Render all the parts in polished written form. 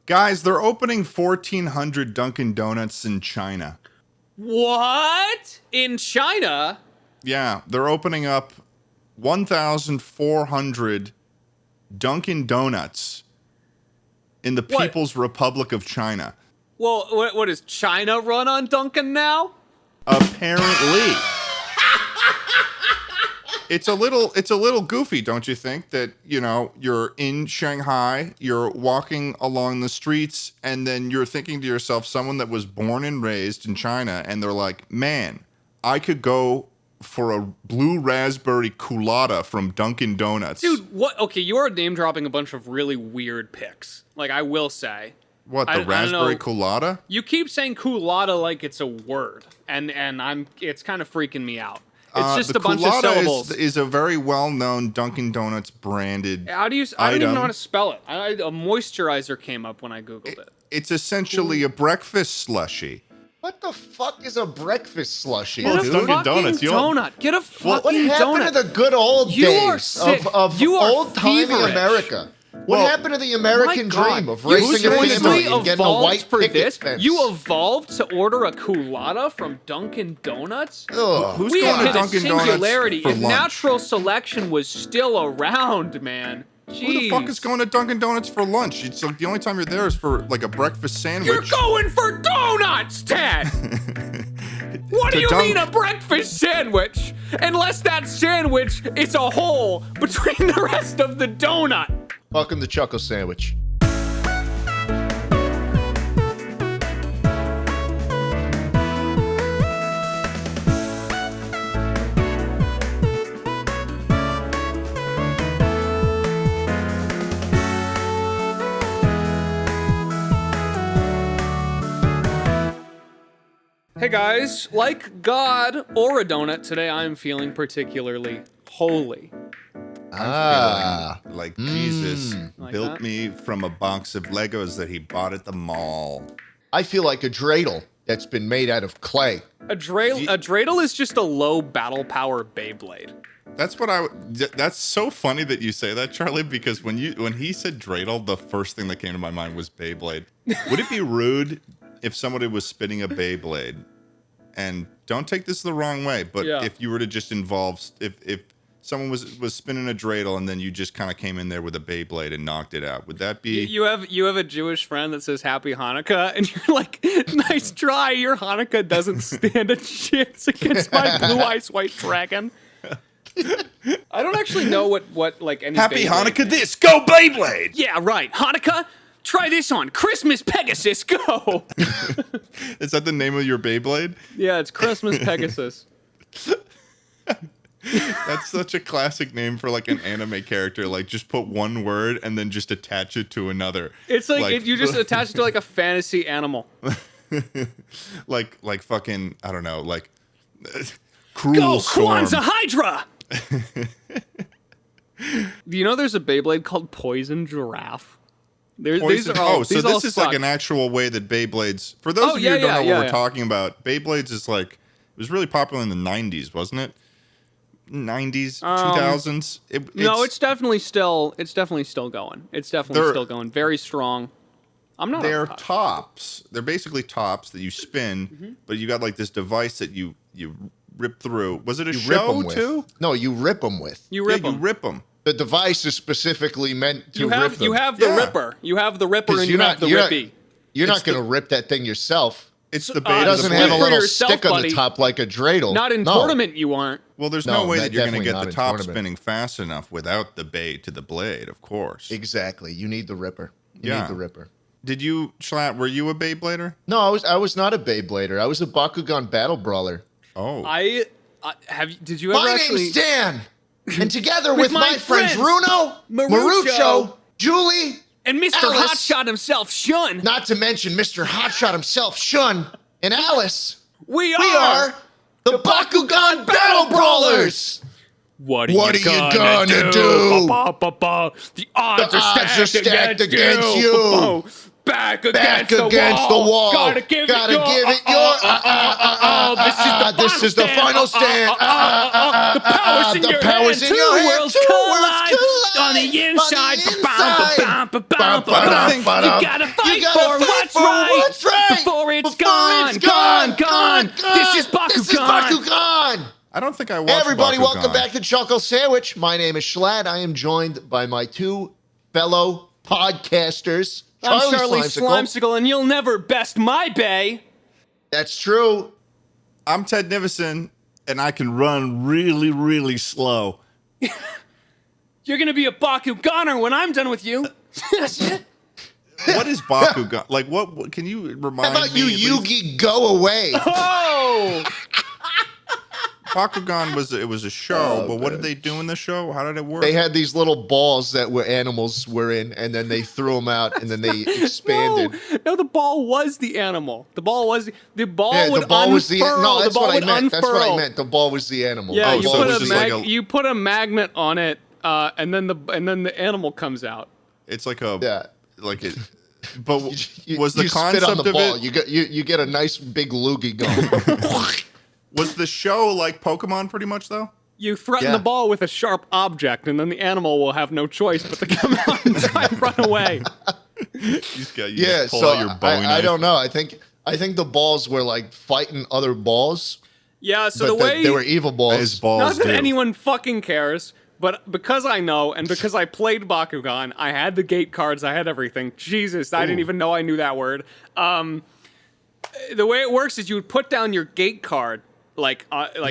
Guys, they're opening 1,400 Dunkin' Donuts in China. What? In China? Yeah, they're opening up 1,400 Dunkin' Donuts in the People's Republic of China. Well, what is China run on Dunkin' now? Apparently. It's a little goofy, don't you think? That, you know, you're in Shanghai, you're walking along the streets, and then you're thinking to yourself, someone that was born and raised in China, and they're like, man, I could go for a blue raspberry culotta from Dunkin' Donuts. Dude, what? Okay, you are name dropping a bunch of really weird picks. Like, I will say. What, the raspberry culotta? You keep saying culotta like it's a word, and it's kind of freaking me out. It's just a bunch of syllables. Is a very well-known Dunkin' Donuts branded I don't even know how to spell it. A moisturizer came up when I Googled it. It's essentially a breakfast slushie. What the fuck is a breakfast slushie, Get dude? a fucking donut. Get a fucking donut. What happened to the good old days of old-timey America? What happened to the American dream of raising a family and getting a white picket fence? You evolved to order a culotta from Dunkin' Donuts? Ugh. Who's we going to hit Dunkin' a Donuts singularity. for If lunch? natural selection was still around, man. Jeez. Who the fuck is going to Dunkin' Donuts for lunch? It's like the only time you're there is for like a breakfast sandwich. You're going for donuts, Ted! What do you mean a breakfast sandwich? Unless that sandwich is a hole between the rest of the donut. Welcome to Chuckle Sandwich. Hey guys, like God or a donut, today I'm feeling particularly holy. Like Jesus built me from a box of Legos that he bought at the mall. I feel like a dreidel that's been made out of clay. A dreidel is just a low battle power Beyblade. That's so funny that you say that, Charlie, because when he said dreidel, the first thing that came to my mind was Beyblade. Would it be rude if somebody was spinning a Beyblade? And don't take this the wrong way, but if you were to just if someone was spinning a dreidel and then you just kind of came in there with a Beyblade and knocked it out, would that be... You have a Jewish friend that says Happy Hanukkah, and you're like, nice try, your Hanukkah doesn't stand a chance against my blue ice white dragon. I don't actually know what like any Happy Beyblade Hanukkah this, go Beyblade! Yeah, right, Hanukkah, try this on, Christmas Pegasus, go! Is that the name of your Beyblade? Yeah, it's Christmas Pegasus. That's such a classic name for like an anime character. Like, just put one word and then just attach it to another. It's like you just attach it to like a fantasy animal. like fucking, I don't know, like Cruel Storm. Kwanzaa Hydra! Do you know there's a Beyblade called Poison Giraffe? These are all, so this is like an actual way that Beyblades, for those of you who don't know what we're talking about, Beyblades is like, it was really popular in the 90s, wasn't it? 90s, 2000s. It's definitely still going. It's definitely still going. Very strong. They're tops. They're basically tops that you spin, but you got like this device that you rip through. Was it a show too? No, you rip them with. You rip them. The device is specifically meant to rip them. You have the ripper. You have the ripper and you have the rippy. You're not going to rip that thing yourself. It's the It doesn't have a little stick on the top like a dreidel. Not in tournament, you aren't. Well, there's no way that you're going to get the top spinning fast enough without the bay to the blade, of course. Exactly. You need the ripper. You need the ripper. Did you, Schlatt, were you a Beyblader? No, I was not a Beyblader. I was a Bakugan battle brawler. Oh. Did you ever My name's Dan, and together with my friends Runo, Marucho, Julie, and Mr. Alice, Hotshot himself, Shun. Not to mention Mr. Hotshot himself, Shun, and Alice. We are the Bakugan Battle Brawlers. What are you gonna do? The odds are stacked against you. Back against the wall. Gotta give it your. This is the final stand. The power's in your hand. Two worlds collide on the inside. You gotta fight for what's right before it's gone. This is Bakugan. I don't think I watched Everybody, Bakugan. welcome back to Chuckle Sandwich. My name is Schlatt. I am joined by my two fellow podcasters. I'm Charlie Slimecicle, and you'll never best my bay. That's true. I'm Ted Nivison, and I can run really, really slow. You're gonna be a Bakuganer when I'm done with you. What is Bakugan? Like, what can you remind me? How about you, Yugi, go away? Oh! Bakugan was a show, but what did they do in the show? How did it work? They had these little balls that were animals were in, and then they threw them out, and then they expanded. No, the ball was the animal. The ball was the ball would the ball unfurl. was the no. That's what I meant. Unfurl. That's what I meant. The ball was the animal. Yeah, you put a magnet on it, and then the animal comes out. It's like a yeah. like it. But you, was the you concept spit on the of ball? it? You get a nice big loogie going. Was the show like Pokemon pretty much though? You threaten the ball with a sharp object, and then the animal will have no choice but to come out and try and run away. You just pull out your Bowie knife. I don't know. I think the balls were like fighting other balls. Yeah, so the way they were evil balls. As balls not that do. anyone fucking cares, but because I know and because I played Bakugan, I had the gate cards, I had everything. Jesus, I didn't even know I knew that word. The way it works is you would put down your gate card. Like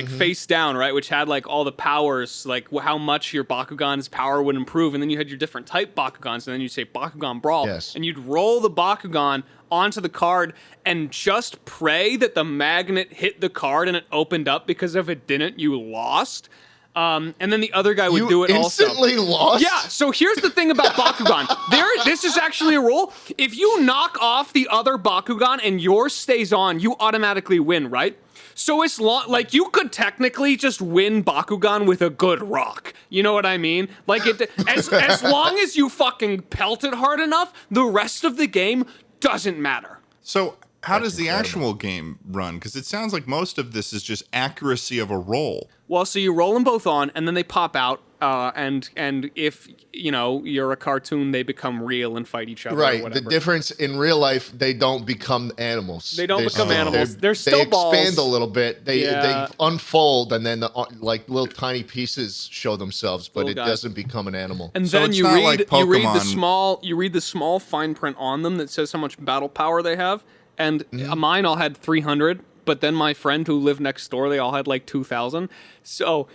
face down, right? Which had like all the powers, like how much your Bakugan's power would improve, and then you had your different type Bakugans, and then you'd say Bakugan Brawl, and you'd roll the Bakugan onto the card and just pray that the magnet hit the card and it opened up, because if it didn't, you lost. And then the other guy would do it also. You instantly lost? Yeah, so here's the thing about Bakugan. This is actually a rule. If you knock off the other Bakugan and yours stays on, you automatically win, right? So it's like you could technically just win Bakugan with a good rock. You know what I mean? Like as long as you fucking pelt it hard enough, the rest of the game doesn't matter. So how does the actual game run? Because it sounds like most of this is just accuracy of a roll. Well, so you roll them both on, and then they pop out, and if you're a cartoon, they become real and fight each other. Right. Or whatever. The difference in real life, they don't become animals. They don't become animals. They're still balls. They expand a little bit. They unfold, and then like little tiny pieces show themselves, but it doesn't become an animal. And then you read the small fine print on them that says how much battle power they have. And mine all had 300. But then my friend who lived next door, they all had like 2,000. So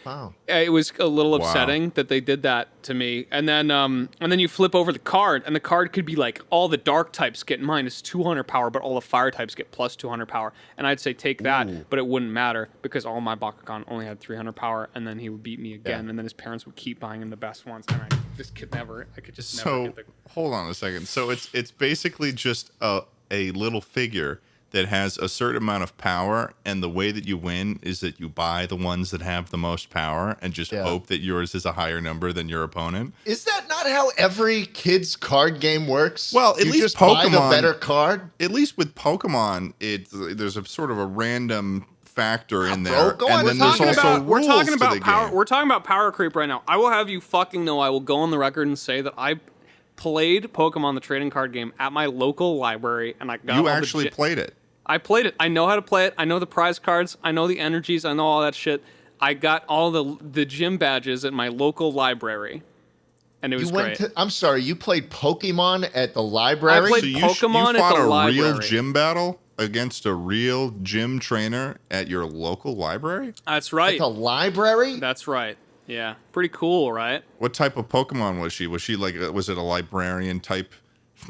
it was a little upsetting that they did that to me. And then you flip over the card, and the card could be like all the dark types get minus 200 power, but all the fire types get plus 200 power. And I'd say take that, but it wouldn't matter because all my Bakugan only had 300 power, and then he would beat me again, and then his parents would keep buying him the best ones, and I could never get the... Hold on a second. So it's basically just a little figure that has a certain amount of power, and the way that you win is that you buy the ones that have the most power and just hope that yours is a higher number than your opponent. Is that not how every kid's card game works? Well, at you least just Pokemon, buy the better card? At least with Pokemon, there's a sort of a random factor in there. Bro, go on. And then there's also rules to the power. game. We're talking about power creep right now. I will have you fucking know, I will go on the record and say that I played Pokemon the trading card game at my local library, and I got You actually played it. I played it. I know how to play it. I know the prize cards. I know the energies. I know all that shit. I got all the gym badges at my local library, and it was great. I'm sorry, you played Pokemon at the library? I played Pokemon at the library. You fought a real gym battle against a real gym trainer at your local library? That's right. At the library? That's right. Yeah. Pretty cool, right? What type of Pokemon was she? Was she like, was it a librarian type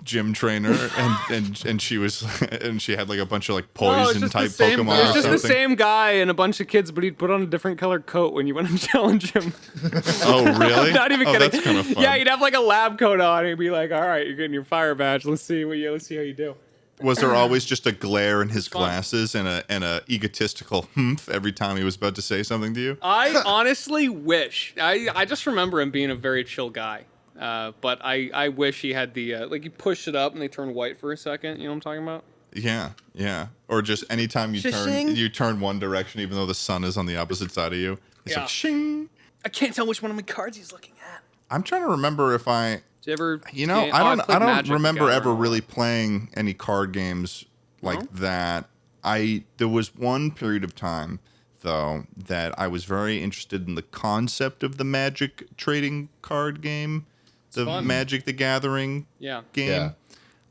gym trainer, and she was, and she had like a bunch of like poison type Pokemon? It was just the same guy and a bunch of kids, but he'd put on a different colored coat when you went and challenge him. Oh, really? I'm not even kidding. That's kind of fun. Yeah, he'd have like a lab coat on, and he'd be like, "All right, you're getting your fire badge. Let's see how you do." Was there always just a glare in his glasses and a egotistical humph every time he was about to say something to you? I honestly wish. I just remember him being a very chill guy. But I wish he had the like you push it up and they turn white for a second. You know what I'm talking about? Yeah. Or just anytime you turn one direction, even though the sun is on the opposite side of you, it's like shing. I can't tell which one of my cards he's looking at. I'm trying to remember if I. Did you ever? I don't remember ever really playing any card games like that. There was one period of time though that I was very interested in the concept of the Magic trading card game, Magic the Gathering game.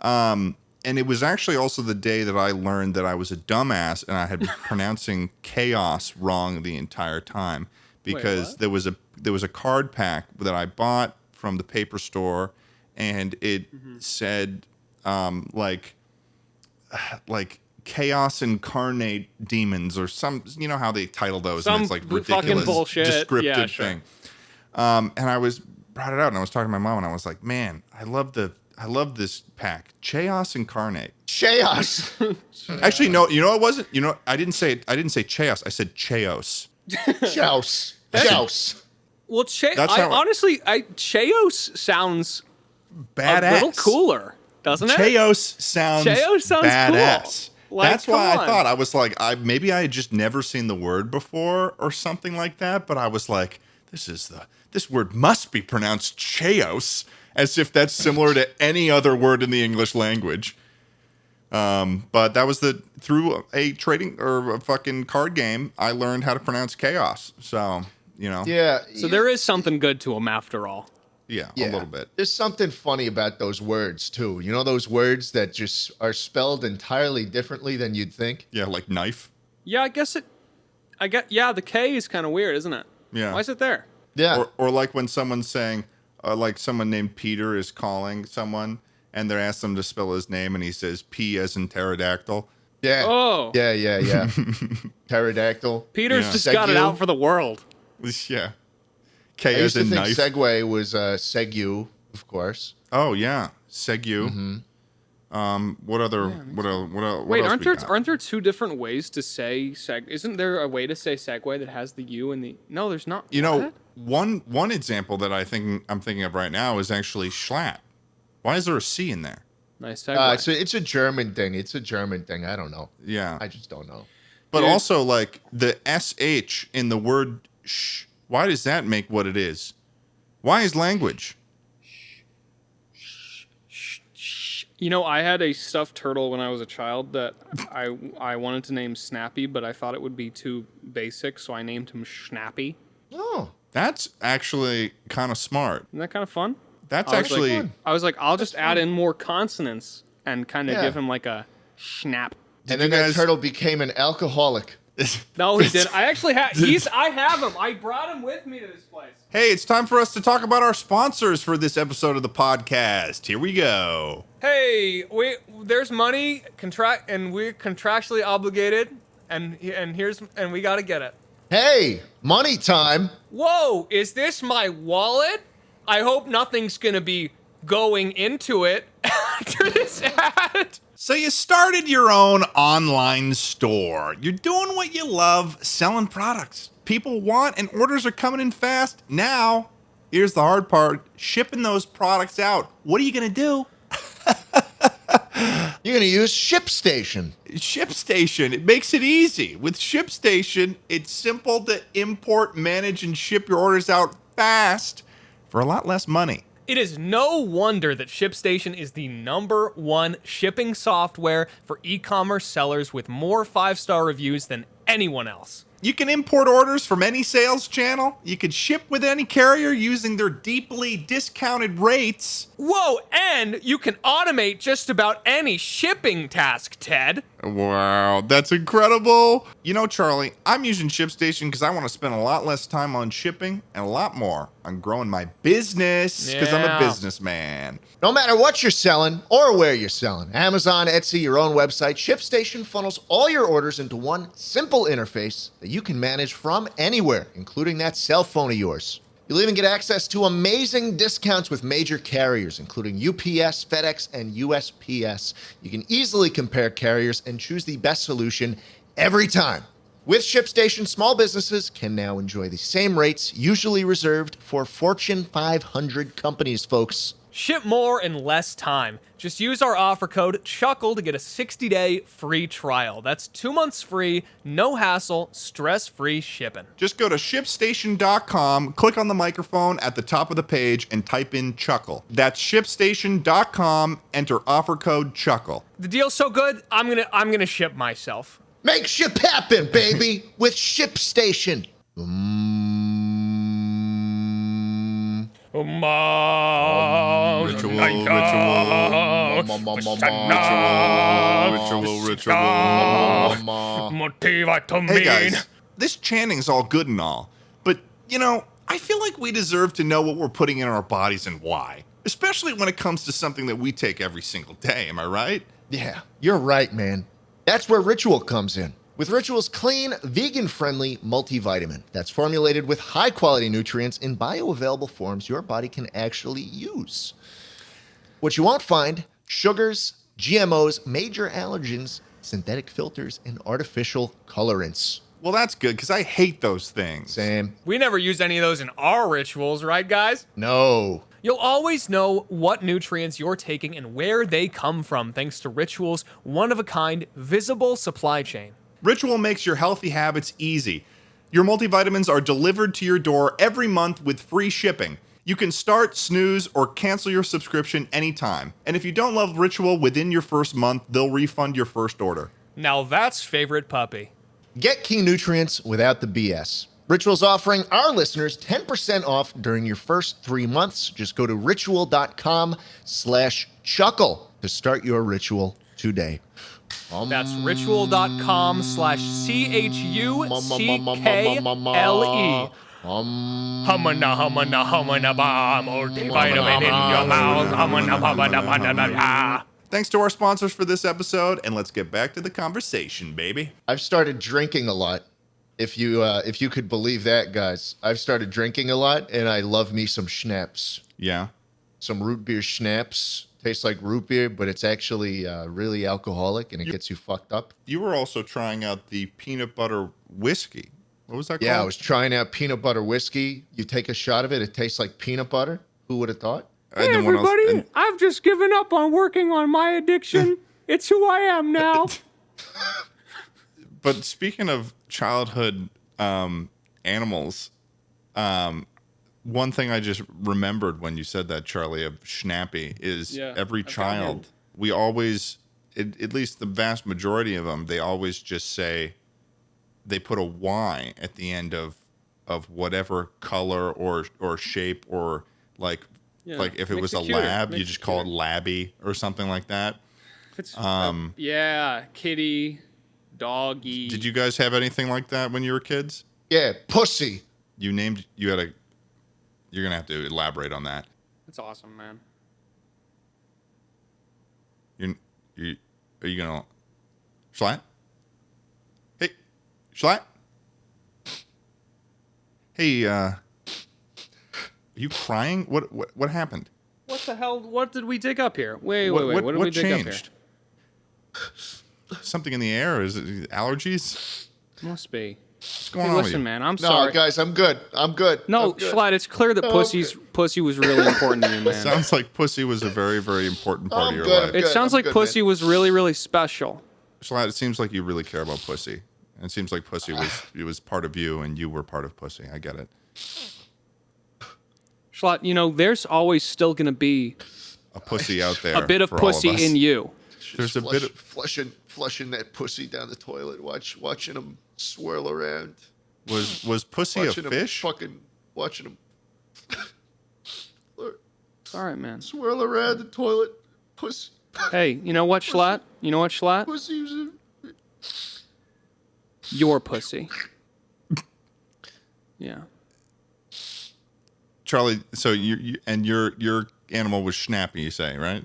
Yeah. And it was actually also the day that I learned that I was a dumbass and I had been pronouncing chaos wrong the entire time because there was a card pack that I bought from the paper store and it said like Chaos Incarnate Demons or some, you know how they title those and it's like ridiculous descriptive thing. And I brought it out and I was talking to my mom and I was like, man, I love this pack. Chaos Incarnate. Chaos. Actually, no, you know it wasn't. You know, I didn't say Chaos. I said Chaos. Chaos. Well, honestly, Chaos sounds badass. A little cooler, doesn't it? Chaos sounds badass. Cool. Like, that's why I thought I was like, maybe I had just never seen the word before or something like that. But I was like, this word must be pronounced Chaos. As if that's similar to any other word in the English language. But that was through a trading or a fucking card game, I learned how to pronounce chaos. So, you know. Yeah. So there is something good to them after all. Yeah, a little bit. There's something funny about those words, too. You know those words that just are spelled entirely differently than you'd think? Yeah, like knife. Yeah, the K is kind of weird, isn't it? Yeah. Why is it there? Yeah. Or like when someone's saying... like someone named Peter is calling someone and they're asking him to spell his name and he says P as in pterodactyl. Yeah. Oh. Yeah. Pterodactyl. Peter's just got it out for the world. Yeah. K as in knife. Segway was Segu, of course. Oh yeah, Segu. Mm-hmm. What other? What else? Wait, aren't there two different ways to say seg? Isn't there a way to say Segway that has the U and the? No, there's not. You know, one example that I'm thinking of right now is actually Schlatt. Why is there a C in there? Nice segue. It's a German thing. I don't know. Yeah, I just don't know. But also, like the SH in the word sh. Why does that make what it is? Why is language? You know, I had a stuffed turtle when I was a child that I wanted to name Snappy, but I thought it would be too basic, so I named him Schnappy. Oh. That's actually kind of smart. Isn't that kind of fun? That's actually... I was like, I'll just add in more consonants and kind of give him like a schnapp. And then that turtle became an alcoholic. No, he did. I actually have. I have him. I brought him with me to this place. Hey, it's time for us to talk about our sponsors for this episode of the podcast. Here we go. Hey, there's money and we're contractually obligated, and we got to get it. Hey, money time. Whoa, is this my wallet? I hope nothing's gonna be going into it after this ad. So you started your own online store. You're doing what you love, selling products people want, and orders are coming in fast. Now, here's the hard part, shipping those products out. What are you going to do? You're going to use ShipStation. ShipStation, it makes it easy. With ShipStation, it's simple to import, manage, and ship your orders out fast for a lot less money. It is no wonder that ShipStation is the #1 shipping software for e-commerce sellers with more 5-star reviews than anyone else. You can import orders from any sales channel. You can ship with any carrier using their deeply discounted rates. Whoa, and you can automate just about any shipping task, Ted. Wow, that's incredible. You know, Charlie, I'm using ShipStation because I want to spend a lot less time on shipping and a lot more on growing my business because I'm a businessman. No matter what you're selling or where you're selling, Amazon, Etsy, your own website, ShipStation funnels all your orders into one simple interface that you can manage from anywhere, including that cell phone of yours. You'll even get access to amazing discounts with major carriers, including UPS, FedEx, and USPS. You can easily compare carriers and choose the best solution every time. With ShipStation, small businesses can now enjoy the same rates usually reserved for Fortune 500 companies, folks. Ship more in less time. Just use our offer code CHUCKLE to get a 60-day free trial. That's 2 months free, no hassle, stress-free shipping. Just go to ShipStation.com, click on the microphone at the top of the page, and type in Chuckle. That's ShipStation.com, enter offer code Chuckle. The deal's so good, I'm gonna ship myself. Make ship happen, baby, with ShipStation. Ritual. Hey guys, this chanting's all good and all, but I feel like we deserve to know what we're putting in our bodies and why, especially when it comes to something that we take every single day. Am I right? Yeah, you're right, man. That's where Ritual comes in. With Ritual's clean, vegan-friendly multivitamin that's formulated with high-quality nutrients in bioavailable forms your body can actually use. What you won't find: sugars, GMOs, major allergens, synthetic filters, and artificial colorants. Well, that's good, because I hate those things. Same. We never use any of those in our rituals, right, guys? No. You'll always know what nutrients you're taking and where they come from thanks to Ritual's one-of-a-kind, visible supply chain. Ritual makes your healthy habits easy. Your multivitamins are delivered to your door every month with free shipping. You can start, snooze, or cancel your subscription anytime. And if you don't love Ritual within your first month, they'll refund your first order. Now that's favorite puppy. Get key nutrients without the BS. Ritual's offering our listeners 10% off during your first 3 months. Just go to ritual.com/chuckle to start your ritual today. That's ritual.com/CHUCKLE. Humana, humana, humana, ba, multivitamin in your mouth. Humana, humana, humana. Thanks to our sponsors for this episode, and let's get back to the conversation, baby. I've started drinking a lot. If you could believe that, guys. I've started drinking a lot, and I love me some schnapps. Yeah. Some root beer schnapps. Tastes like root beer, but it's actually really alcoholic, and it gets you fucked up. You were also trying out the peanut butter whiskey. What was that called? Yeah, I was trying out peanut butter whiskey. You take a shot of it, it tastes like peanut butter. Who would have thought? Hey, everybody, I've just given up on working on my addiction. It's who I am now. But speaking of childhood animals, one thing I just remembered when you said that, Charlie, of Schnappy, is every child, we always, at least the vast majority of them, they always just say, they put a Y at the end of whatever color or shape or like if it was a lab, you just call it Labby or something like that. It's, kitty, doggy. Did you guys have anything like that when you were kids? Yeah, pussy. You're gonna have to elaborate on that. That's awesome, man. Are you gonna Schlatt? Hey, Schlatt? Hey, are you crying? What happened? What the hell? What did we dig up here? Wait. What did we dig changed? up here? Something in the air? Is it allergies? Must be. What's going Hey, on with listen, you? man, I'm No, sorry. guys, I'm good. No, I'm good. Schlatt, it's clear that pussy was really important to you, man. Sounds like pussy was a very, very important part of your good, life. I'm It sounds like good, pussy man. was really, really special. Schlatt, it seems like you really care about pussy. And it seems like pussy was part of you and you were part of pussy. I get it. Schlatt, there's always still going to be A pussy out there. a bit of for all pussy us. in you. There's a bit of flushing that pussy down the toilet, watching him swirl around. was pussy a Watching him fish? watching him All right, man. swirl around the toilet. Pussy. Hey, you know what, Schlatt? Pussy's a... Your pussy. Yeah. Charlie, so your animal was Schnappy, you say, right?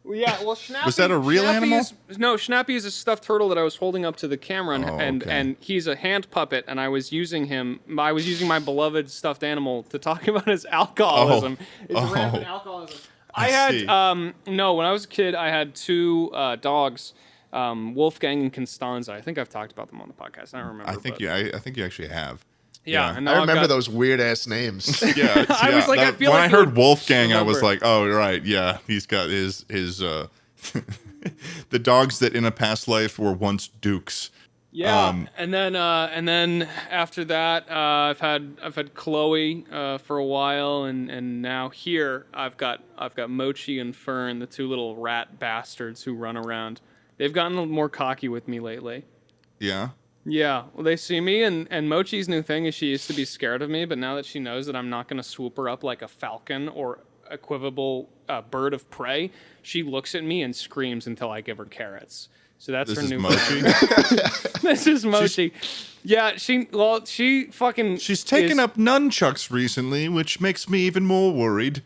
Well, yeah, well, Schnappy... Was that a real animal? No, Schnappy is a stuffed turtle that I was holding up to the camera, and, okay. and he's a hand puppet, and I was using my beloved stuffed animal to talk about his alcoholism. His rampant alcoholism. I had, see. when I was a kid, I had two dogs, Wolfgang and Constanza. I think I've talked about them on the podcast. I don't remember. I think you actually have. Yeah, and I now remember those weird ass names. Yeah, I was like, I feel when like I you heard Wolfgang, I was remember. like, oh right, yeah, he's got his the dogs that in a past life were once dukes. Yeah, and then after that, I've had Chloe for a while, and now here I've got Mochi and Fern, the two little rat bastards who run around. They've gotten a little more cocky with me lately. Yeah. Yeah, well, they see me, and Mochi's new thing is she used to be scared of me, but now that she knows that I'm not going to swoop her up like a falcon or equivocal bird of prey, she looks at me and screams until I give her carrots. So that's This her is new Mochi. This is Mochi. Yeah, she fucking... She's taken up nunchucks recently, which makes me even more worried.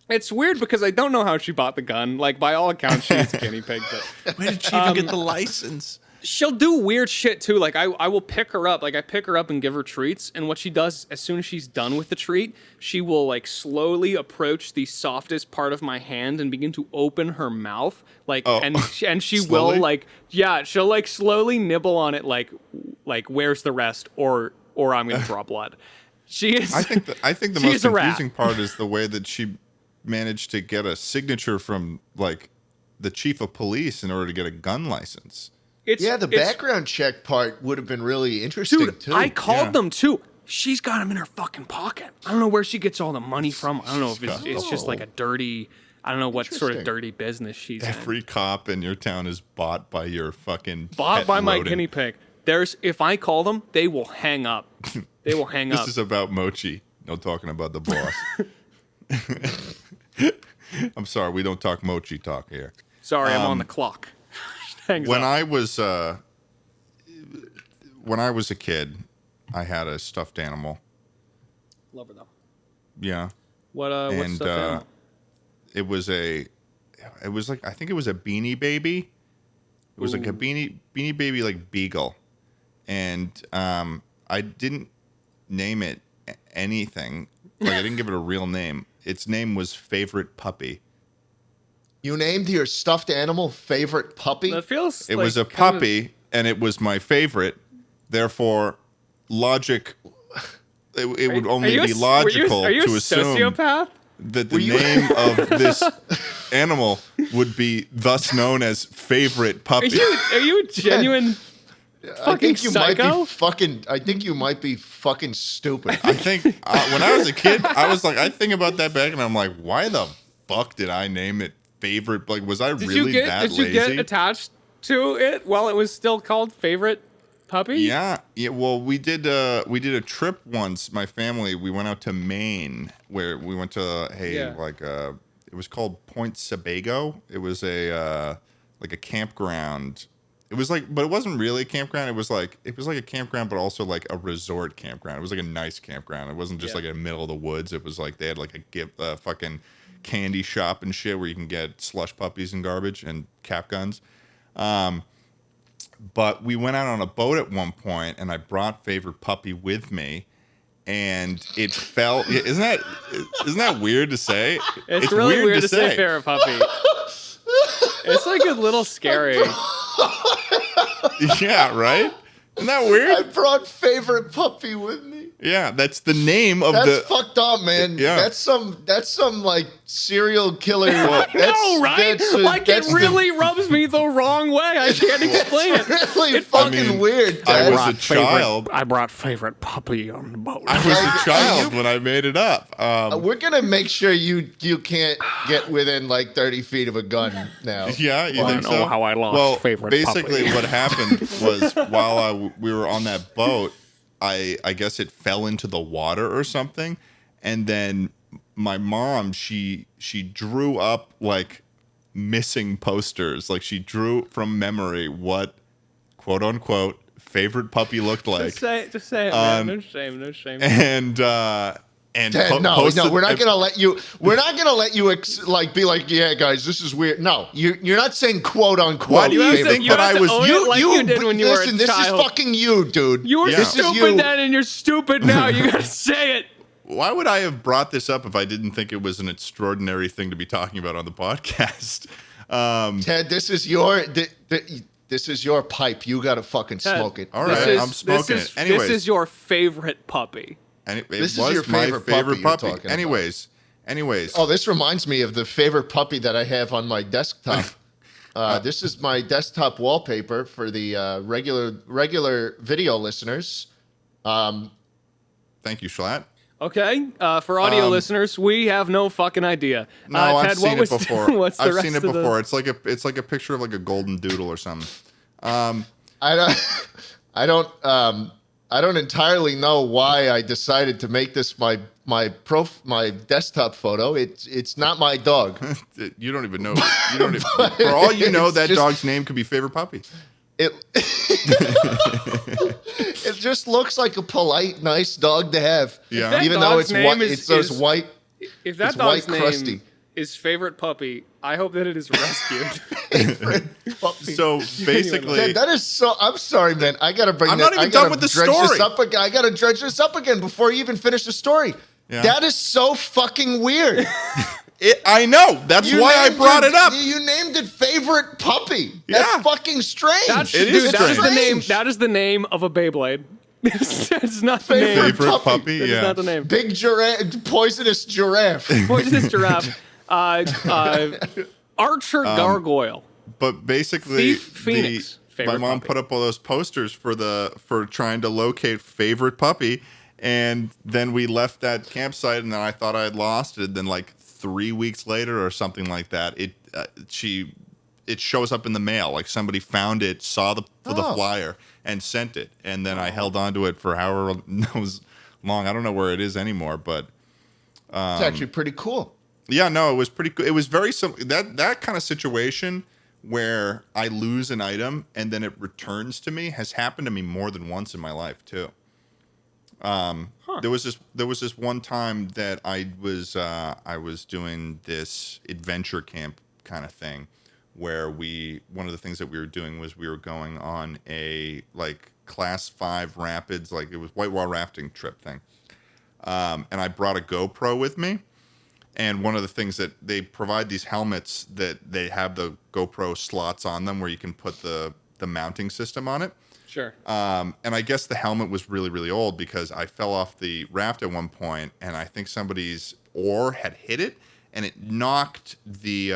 It's weird because I don't know how she bought the gun. Like, by all accounts, she's a guinea pig, but... Where did she even get the license? She'll do weird shit too. Like I will pick her up. Like I pick her up and give her treats. And what she does, as soon as she's done with the treat, she will like slowly approach the softest part of my hand and begin to open her mouth. Like and she will like she'll like slowly nibble on it. Like where's the rest? Or I'm gonna draw blood. She is. I think the most confusing part is the way that she managed to get a signature from like the chief of police in order to get a gun license. The background check part would have been really interesting, dude, too. I called them, too. She's got them in her fucking pocket. I don't know where she gets all the money from. I don't know if it's just like a dirty... I don't know what sort of dirty business she's in. Every cop in your town is bought by your fucking Bought by my rodent. guinea pig. If I call them, they will hang up. They will hang up. This is about Mochi. No talking about the boss. I'm sorry, we don't talk Mochi talk here. Sorry, I'm on the clock. When I was a kid, I had a stuffed animal. Love her though. Yeah. What's stuffed animal? It was like I think it was a Beanie Baby. It was like a Beanie Baby like beagle, and I didn't name it anything. Like I didn't give it a real name. Its name was Favorite Puppy. You named your stuffed animal Favorite Puppy? That feels It like was a puppy, and it was my favorite. Therefore, logic. It would only be logical are you to a assume sociopath? that the name of this animal would be thus known as Favorite Puppy. Are you a genuine fucking psycho? I think you might be fucking stupid. I think when I was a kid, I think about that back, and I'm like, why the fuck did I name it Favorite? Like, was I really that lazy? Did you get attached to it while it was still called Favorite Puppy? Yeah. Well, we did a trip once. My family, we went out to Maine, where we went to it was called Point Sebago. It was a campground. It was like, but it wasn't really a campground. It was like a campground, but also like a resort campground. It was like a nice campground. It wasn't just like in the middle of the woods. It was like they had like a fucking candy shop and shit where you can get slush puppies and garbage and cap guns. But we went out on a boat at one point, and I brought Favorite Puppy with me, and it fell. Isn't that weird to say? It's really weird to say Favorite Puppy. It's like a little scary. Yeah, right? Isn't that weird? I brought Favorite Puppy with me. Yeah, that's the name of That's fucked up, man. Yeah. That's some like serial killer. No, right? It really rubs me the wrong way. I can't explain it. It's really fucking weird. I was a child. I brought Favorite Puppy on the boat. I was a child when I made it up. We're gonna make sure you can't get within like 30 feet of a gun now. Yeah, you think so? I don't know how I lost Favorite basically Puppy. what happened was while we were on that boat, I guess it fell into the water or something, and then my mom she drew up like missing posters, like she drew from memory what quote unquote Favorite Puppy looked like. Just say it, man. No shame. And Ted, no, we're not gonna let you. We're not gonna let you be like, yeah, guys, this is weird. No, you're not saying quote unquote. Why do you think that I was? You did when you were a child. This is fucking you, dude. You were stupid then, and you're stupid now. You gotta say it. Why would I have brought this up if I didn't think it was an extraordinary thing to be talking about on the podcast? Ted, this is your. This is your pipe. You gotta fucking Ted, smoke it. All right, I'm smoking it. Anyways, this is your favorite puppy. And it This is was your my favorite favorite puppy you're puppy. talking Anyways. Oh, this reminds me of the favorite puppy that I have on my desktop. This is my desktop wallpaper for the regular video listeners. Thank you, Schlatt. Okay, for audio listeners, we have no fucking idea. No, Ted, I've seen it before. What's the I've rest seen it of before. It's like a picture of like a golden doodle or something. I don't entirely know why I decided to make this my desktop photo. It's not my dog. You don't even know. You don't even, for all you know, that dog's name could be favorite puppy. It it just looks like a polite, nice dog to have. Yeah. That Even though dog's it's name white, is- it's those is- white. If that It's dog's white name crusty. is favorite puppy, I hope that it is rescued. Puppy. So basically, Man, that is so. I'm sorry, man. I gotta bring. I'm that, not even I gotta done with the dredge story. This up again. I gotta dredge this up again before you even finish the story. Yeah. That is so fucking weird. I know. That's You why I named brought it up. You named it favorite puppy. Yeah. That's fucking strange. It is that is the strange. name. That is the name of a Beyblade. That's not the Favorite name. Favorite puppy. puppy. That is Yeah. not the name. Big giraffe, poisonous giraffe. Poisonous giraffe. Archer gargoyle. But basically, Thief Phoenix. my Favorite mom puppy. put up all those posters for trying to locate favorite puppy, and then we left that campsite, and then I thought I had lost it. And then like 3 weeks later or something like that, it shows up in the mail. Like somebody found it, saw the flyer, and sent it. And then I held on to it for however knows long. I don't know where it is anymore, but It's actually pretty cool. yeah, no, it was pretty good. It was very that kind of situation where I lose an item and then it returns to me has happened to me more than once in my life too. There was this one time that I was doing this adventure camp kind of thing where one of the things that we were doing was we were going on a like class 5 rapids, like it was whitewater rafting trip thing. And I brought a GoPro with me. And one of the things that they provide these helmets that they have the GoPro slots on them where you can put the mounting system on it. Sure. And I guess the helmet was really, really old because I fell off the raft at one point and I think somebody's oar had hit it and it knocked the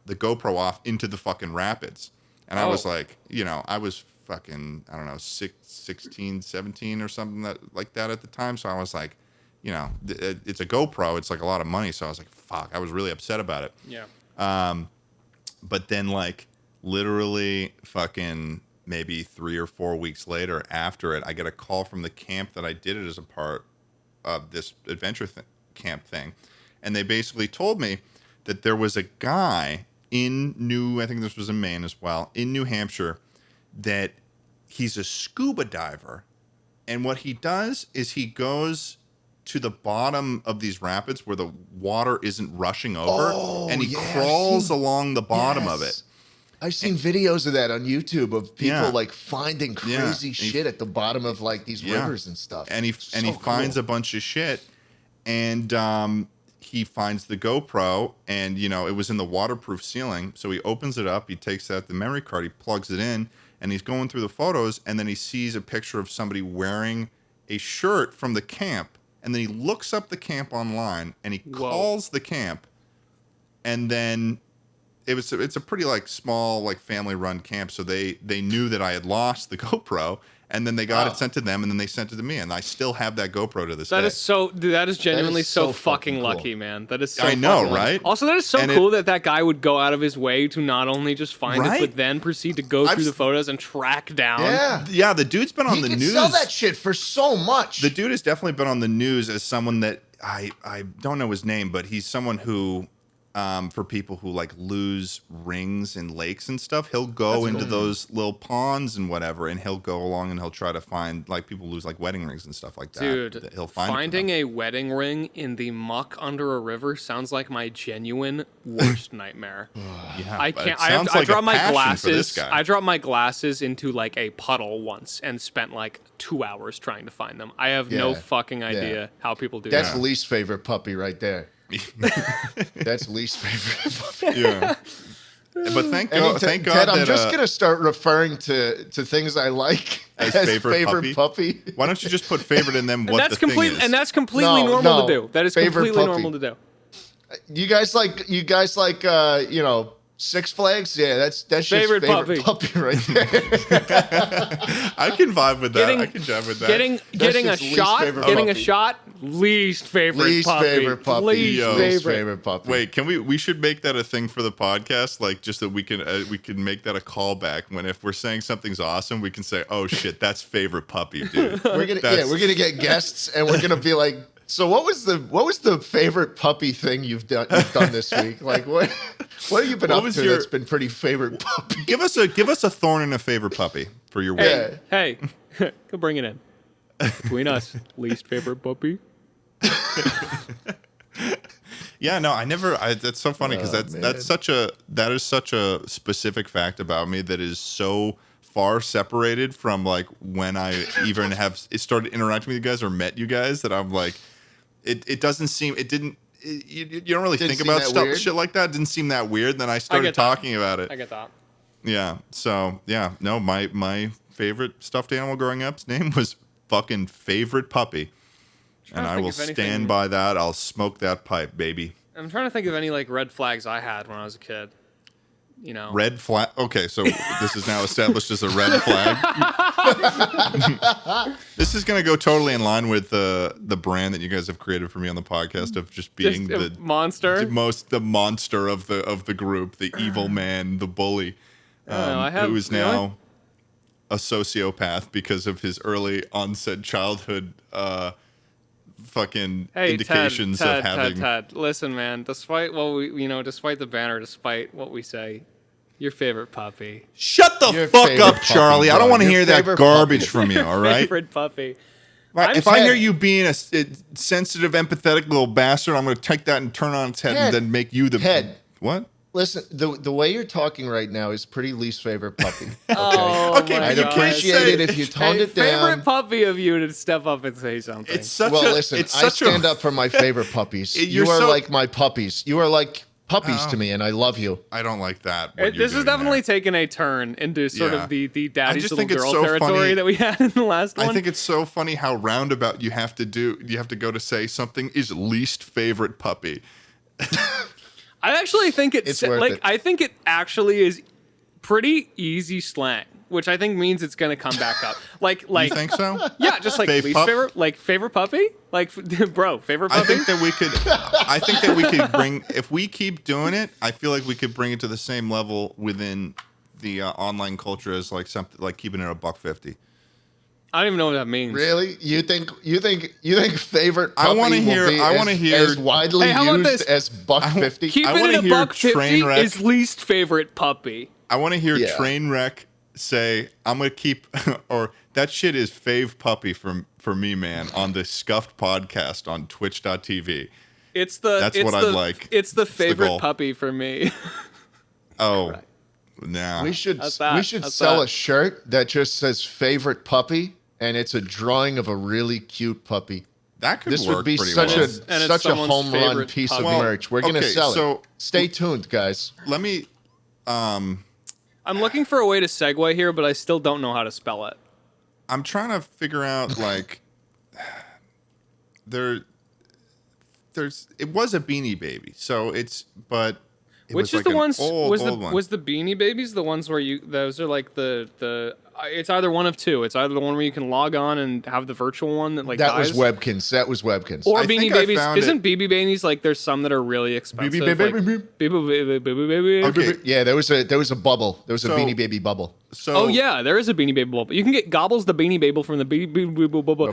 GoPro off into the fucking rapids. And I was like, I was fucking, I don't know, 16, 17 or something like that at the time. So I was like, it's a GoPro. It's like a lot of money. So I was like, fuck. I was really upset about it. Yeah. But then like literally fucking maybe 3 or 4 weeks later after it, I get a call from the camp that I did it as a part of this adventure camp thing. And they basically told me that there was a guy I think this was in Maine as well, in New Hampshire, that he's a scuba diver. And what he does is he goes to the bottom of these rapids where the water isn't rushing over, and he crawls along the bottom of it. I've seen videos of that on YouTube of people Yeah. like finding crazy shit at the bottom of like these rivers and stuff. And he finds a bunch of shit, and he finds the GoPro, and it was in the waterproof ceiling. So he opens it up, he takes out the memory card, he plugs it in, and he's going through the photos, and then he sees a picture of somebody wearing a shirt from the camp. And then he looks up the camp online and he calls the camp. And then it's a pretty like small like family run camp. So they knew that I had lost the GoPro, and then they got it sent to them, and then they sent it to me, and I still have that GoPro to this day. That is genuinely so so fucking fucking cool. lucky, man. That is so I know, fucking lucky. right? Also, that is so And cool that guy would go out of his way to not only just find Right? it, but then proceed to go through the photos and track down. Yeah. The dude's been on He the can news. sell that shit for so much. The dude has definitely been on the news as someone that I don't know his name, but he's someone who, for people who like lose rings in lakes and stuff, he'll go into those little ponds and whatever, and he'll go along and he'll try to find like people lose like wedding rings and stuff like that. Dude, He'll find it for finding them. a wedding ring in the muck under a river sounds like my genuine worst nightmare. Yeah, I but can't. it I sounds like a dropped my passion for this glasses. guy. I dropped my glasses into like a puddle once and spent like 2 hours trying to find them. I have no Yeah, fucking idea how people do That's that. least favorite puppy right there. That's least favorite puppy. Yeah. But thank Ted, God I'm that just gonna start referring to things I like as favorite puppy. Why don't you just put favorite and then And what that's the thing is? And that's completely No, normal no. to do. That is Favorite completely puppy. normal to do. You guys like Six Flags? Yeah, that's just Favorite favorite puppy right there. I can vibe with that. Getting- I can jive with that. Getting a just least shot. favorite Getting a puppy. shot. Least favorite Least puppy. favorite puppy. Least Yo. Least favorite. favorite puppy. Wait, can we should make that a thing for the podcast, like just that we can make that a callback when if we're saying something's awesome, we can say, "Oh shit, that's favorite puppy, dude." we're gonna get guests and we're gonna be like, so what was the favorite puppy thing you've done this week? Like what have you been What up was to your- that's been pretty favorite puppy? Give us a thorn and a favorite puppy for your week. Yeah. Hey, go bring it in. Between us, least favorite puppy. Yeah, no, that's so funny because Oh, that is such a specific fact about me that is so far separated from like when I even started interacting with you guys or met you guys that I'm like, you don't really Didn't think seem about that weird? shit like that. It didn't seem that weird. Then I started get that. talking about it. I get that. Yeah. So yeah, no, my favorite stuffed animal growing up's name was fucking favorite puppy. And to I think will if anything- stand by that. I'll smoke that pipe, baby. I'm trying to think of any like red flags I had when I was a kid. You know, Red flag. Okay, so this is now established as a red flag. This is going to go totally in line with the brand that you guys have created for me on the podcast of just being Just a the monster. the monster of the group, the evil man, the bully, who is now a sociopath because of his early onset childhood fucking Hey, indications Ted, of having. Ted, listen, man. Despite what despite the banner, despite what we say, your favorite puppy, Shut the Your fuck favorite up, puppy, Charlie. I don't dog. want to Your hear that favorite garbage puppy. from you. All right. favorite puppy. If I Ted. hear you being a sensitive, empathetic little bastard, I'm going to take that and turn on its head and Ted. then make you the Ted. What? Listen, the way you're talking right now is pretty least favorite puppy. Okay? Oh, Okay, my but I'd you God. can't appreciate say- it if you toned Hey, it down. favorite puppy of you to step up and say something. It's such Well, a. listen, it's I such stand a, up for my favorite puppies. You're You are so- like my puppies. You are like puppies to me, and I love you. I don't like that. what you're This has doing definitely there. taken a turn into sort Yeah. of the daddy's just little think it's girl so territory funny. that we had in the last one. I think it's so funny how roundabout you have to do. You have to go to say something is least favorite puppy. I actually think It's worth it. I think it actually is pretty easy slang, which I think means it's gonna come back up. Like You think so? yeah, just like Fave least pup? favorite, like favorite puppy, like bro, favorite I puppy. think that we could. I think that we could bring. If we keep doing it, I feel like we could bring it to the same level within the online culture as like something like keeping it a $1.50. I don't even know what that means. Really? You think favorite I puppy wanna hear- will be I wanna hear- as widely Hey, how about used this? as $1.50? Keep I it wanna in a hear $1.50 Trainwreck. is least favorite puppy. I want to hear Yeah. Trainwreck say, "I'm gonna keep," or that shit is fave puppy for me, man. On the Scuffed podcast on Twitch.tv. It's the That's it's what the, I'd like. It's the It's the favorite goal. puppy for me. Oh, nah. we should That's that. we should That's sell that. a shirt that just says favorite puppy, and it's a drawing of a really cute puppy. That could This work would be pretty such well. And it's such a someone's home run favorite piece puppy. of Well, merch. We're gonna okay, sell so- it. Stay tuned, guys. Let me. I'm looking for a way to segue here, but I still don't know how to spell it. I'm trying to figure out like there's it was a Beanie Baby, so it's but it Which was is like the an ones old one. was the Beanie Babies the ones where those are like the it's either one of two. It's either the one where you can log on and have the virtual one that like That dies. was Webkins. That was Webkins. Or I Beanie think I Babies. found Isn't BB Babies like there's some that are really expensive? Baby, like, baby. Okay. Yeah, there was a bubble. There was a So- Beanie Baby bubble. So Oh yeah, there is a Beanie Baby bubble. You can get Gobbles the Beanie Baby from the Beanie bubble.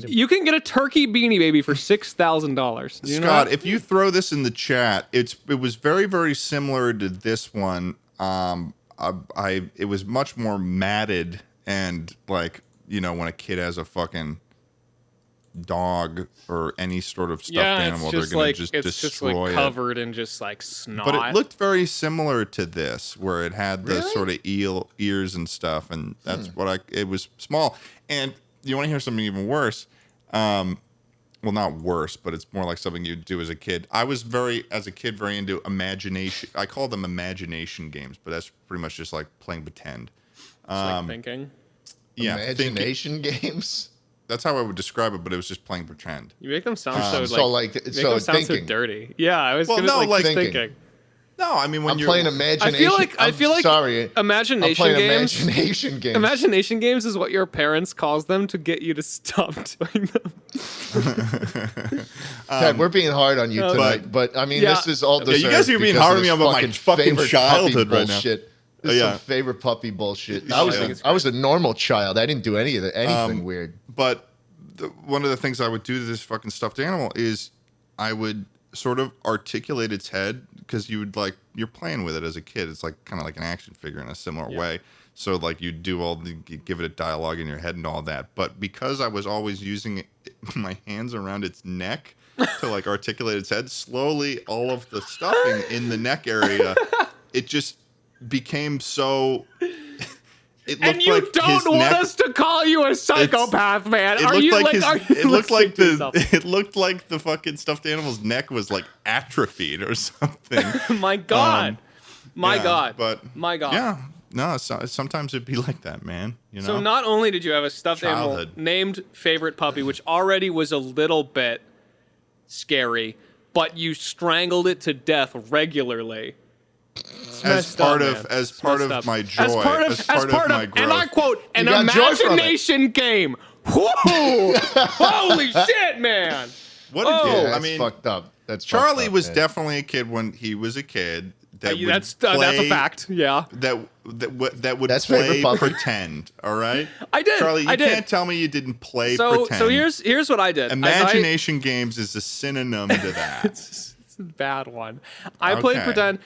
You can get a turkey Beanie Baby for $6,000. Scott, if you throw this in the chat, it was very, very similar to this one. It was much more matted and like, you know, when a kid has a fucking dog or any sort of stuffed animal, they're gonna just destroy like it. covered in just like snot. But it looked very similar to this, where it had the Really? sort of eel ears and stuff, and that's what it was small. And you want to hear something even worse? well, not worse, but it's more like something you do as a kid. I was very into imagination. I call them imagination games, but that's pretty much just like playing pretend. It's like thinking. Yeah, Imagination games. That's how I would describe it, but it was just playing pretend. You make them sound so thinking. dirty. Yeah, I was Well, gonna no, like thinking. thinking. No, I mean when I'm you're playing imagination. I feel like sorry. imagination I'm playing games. imagination games. Imagination games is what your parents calls them to get you to stop doing them. Ted, we're being hard on you tonight, but I mean, this is all deserved. you guys are being hard on me about my fucking favorite childhood puppy right now. bullshit. This is some favorite puppy bullshit. I was a normal child. I didn't do anything weird. But one of the things I would do to this fucking stuffed animal is I would sort of articulate its head, because you would you're playing with it as a kid. It's like kind of like an action figure in a similar way. So like you do you give it a dialogue in your head and all that. But because I was always using my hands around its neck to like articulate its head, slowly all of the stuffing in the neck area, it just became so. And you don't want us to call you a psychopath, man. It looked like the fucking stuffed animal's neck was like atrophied or something. My God. My God. But my God. Yeah. No, sometimes it'd be like that, man. You know? So not only did you have a stuffed animal named Favorite Puppy, which already was a little bit scary, but you strangled it to death regularly. As part of my joy, as part of my growth. And I quote, an imagination game. Whoa! Holy shit, man! What a kid! That's I mean, fucked up. Charlie was definitely a kid when he was a kid. That's a fact. Yeah. That would play pretend. All right. I did. Charlie, you I did. can't tell me you didn't play pretend. So here's what I did. Imagination games is a synonym to that. It's a bad one. I played pretend.